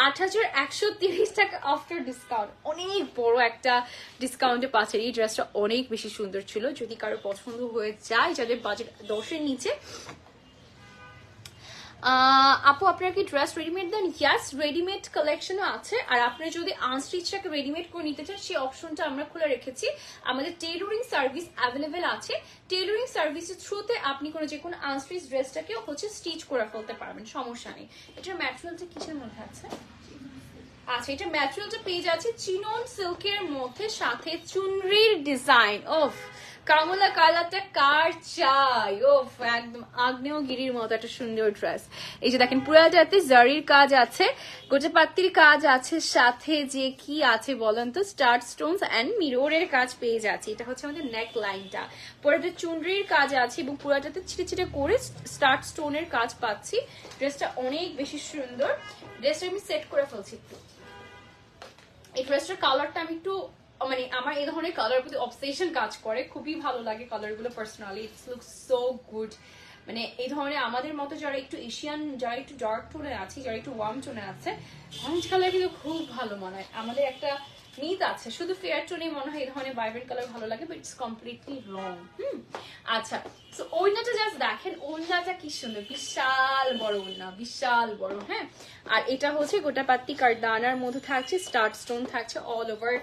8,130 টাকা আফটার ডিসকাউন্ট, অনেক বড় একটা ডিসকাউন্টে পাচ্ছেন। এই ড্রেসটা অনেক বেশি সুন্দর ছিল। যদি কারো পছন্দ হয়ে যায়, যাদের বাজেট 10-এর নিচে, আপু আপনার কি ড্রেস রেডিমেড দেন? ইয়াস, রেডিমেড কালেকশনও আছে। আর আপনি যদি আনস্টিচটাকে রেডিমেড করে নিতে চান সেই অপশনটা আমরা খুলে রেখেছি। আমাদের টেইলরিং সার্ভিস অ্যাভেলেবেল আছে। টেইলরিং সার্ভিসের থ্রুতে আপনি যে কোনো আনস্টিচ ড্রেসটাকে স্টিচ করে ফেলতে পারবেন, সমস্যা নেই। এটার ম্যাটেরিয়ালটা কিসের মধ্যে আছে? আচ্ছা, এটা ম্যাটেরিয়ালটা পেয়ে যাচ্ছে চিনন সিল্কের মধ্যে, সাথে চুনরির ডিজাইন। ওফ, কামলা কালারটা কার চাই! ওফ, একদম আগ্নেয়গিরির মতো একটা সুন্দর ড্রেস। এই যে দেখেন পুরাটাতে জারির কাজ আছে, গোটাপাত্তির কাজ আছে, সাথে যে কি আছে বলেন তো, স্টার স্টোনস এন্ড মিররের কাজ পেয়ে যাচ্ছে। এটা হচ্ছে আমাদের নেক লাইনটা। পুরাটা চুনরির কাজ আছে এবং পুরাটাতে ছিটে ছিটে করে স্টার স্টোনের কাজ পাচ্ছি। ড্রেসটা অনেক বেশি সুন্দর। ড্রেসটা আমি সেট করে ফেলছি একটু। এই ড্রেসটার কালারটা আমি একটু আমার এই ধরনের কালার প্রতি অবসেশন কাজ করে, খুবই ভালো লাগে কালারগুলো personally. It's look so good. এই ধরনের আমাদের মতো যারা একটু এশিয়ান, যারা একটু ডার্ক টোনে আছে, যারা একটু ওয়ার্ম টোনে আছে, অরেঞ্জ কালার কিন্তু খুব ভালো মানায়। আমাদের একটা নিট আছে, শুধু ফেয়ার টোনে মনে হয় এই ধরনের ভাইব্রেন্ট কালার ভালো লাগে, বাট ইটস কমপ্লিটলি রং। আচ্ছা, তো ওড়নাটা জাস্ট দেখেন, ওড়নাটা কি সুন্দর, বিশাল বড় ওড়না, বিশাল বড়। হ্যাঁ, আর এটা হচ্ছে গোটাপাত্তি কারদানার মধ্যে থাকছে, স্টার স্টোন থাকছে অল ওভার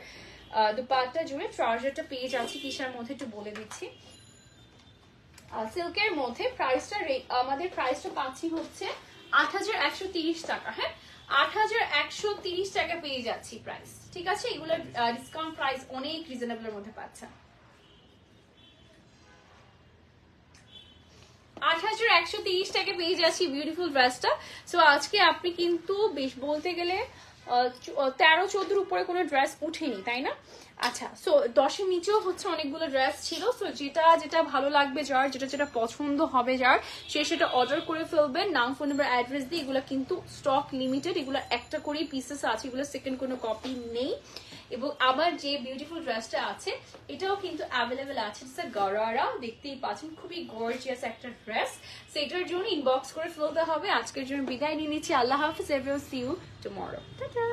দুপাট্টা জুড়ে। ট্রাউজারটা পেয়ে যাচ্ছি কিসের মধ্যে একটু বলে দিচ্ছি, সিল্কের মধ্যে। আমাদের প্রাইসটা পাচ্ছি হচ্ছে ৮১৩০ টাকা। হ্যাঁ, ৮১৩০ টাকা পেয়ে যাচ্ছি প্রাইস। ঠিক আছে, এগুলো ডিসকাউন্ট প্রাইস অনেক রিজনেবলের মধ্যে পাচ্ছেন। ৮১৩০ টাকা পেয়ে যাচ্ছি বিউটিফুল ড্রেসটা। সো আজকে আপনি কিন্তু বেশ বলতে গেলে ১৩-১৪ উপরে কোনো ড্রেস উঠেনি, তাই না? আচ্ছা, সো ১০-এর নিচেও হচ্ছে অনেকগুলো ড্রেস ছিল। সো যেটা যেটা ভালো লাগবে যার, যেটা যেটা পছন্দ হবে যার, সে সেটা অর্ডার করে ফেলবেন নাম, ফোন নাম্বার, অ্যাড্রেস দিয়ে। এগুলো কিন্তু স্টক লিমিটেড, এগুলো একটা করেই পিসেস আছে, এগুলো সেকেন্ড কোনো কপি নেই। এবং আমার যে বিউটিফুল ড্রেসটা আছে এটাও কিন্তু অ্যাভেলেবেল আছে। গারারা দেখতেই পাচ্ছেন, খুবই গর্জিয়াস একটা ড্রেস। সো এটার জন্য ইনবক্স করে ফেলতে হবে। আজকের জন্য বিদায় নিয়ে নিচ্ছি। আল্লাহ হাফিজ, everyone, see you tomorrow. Tata.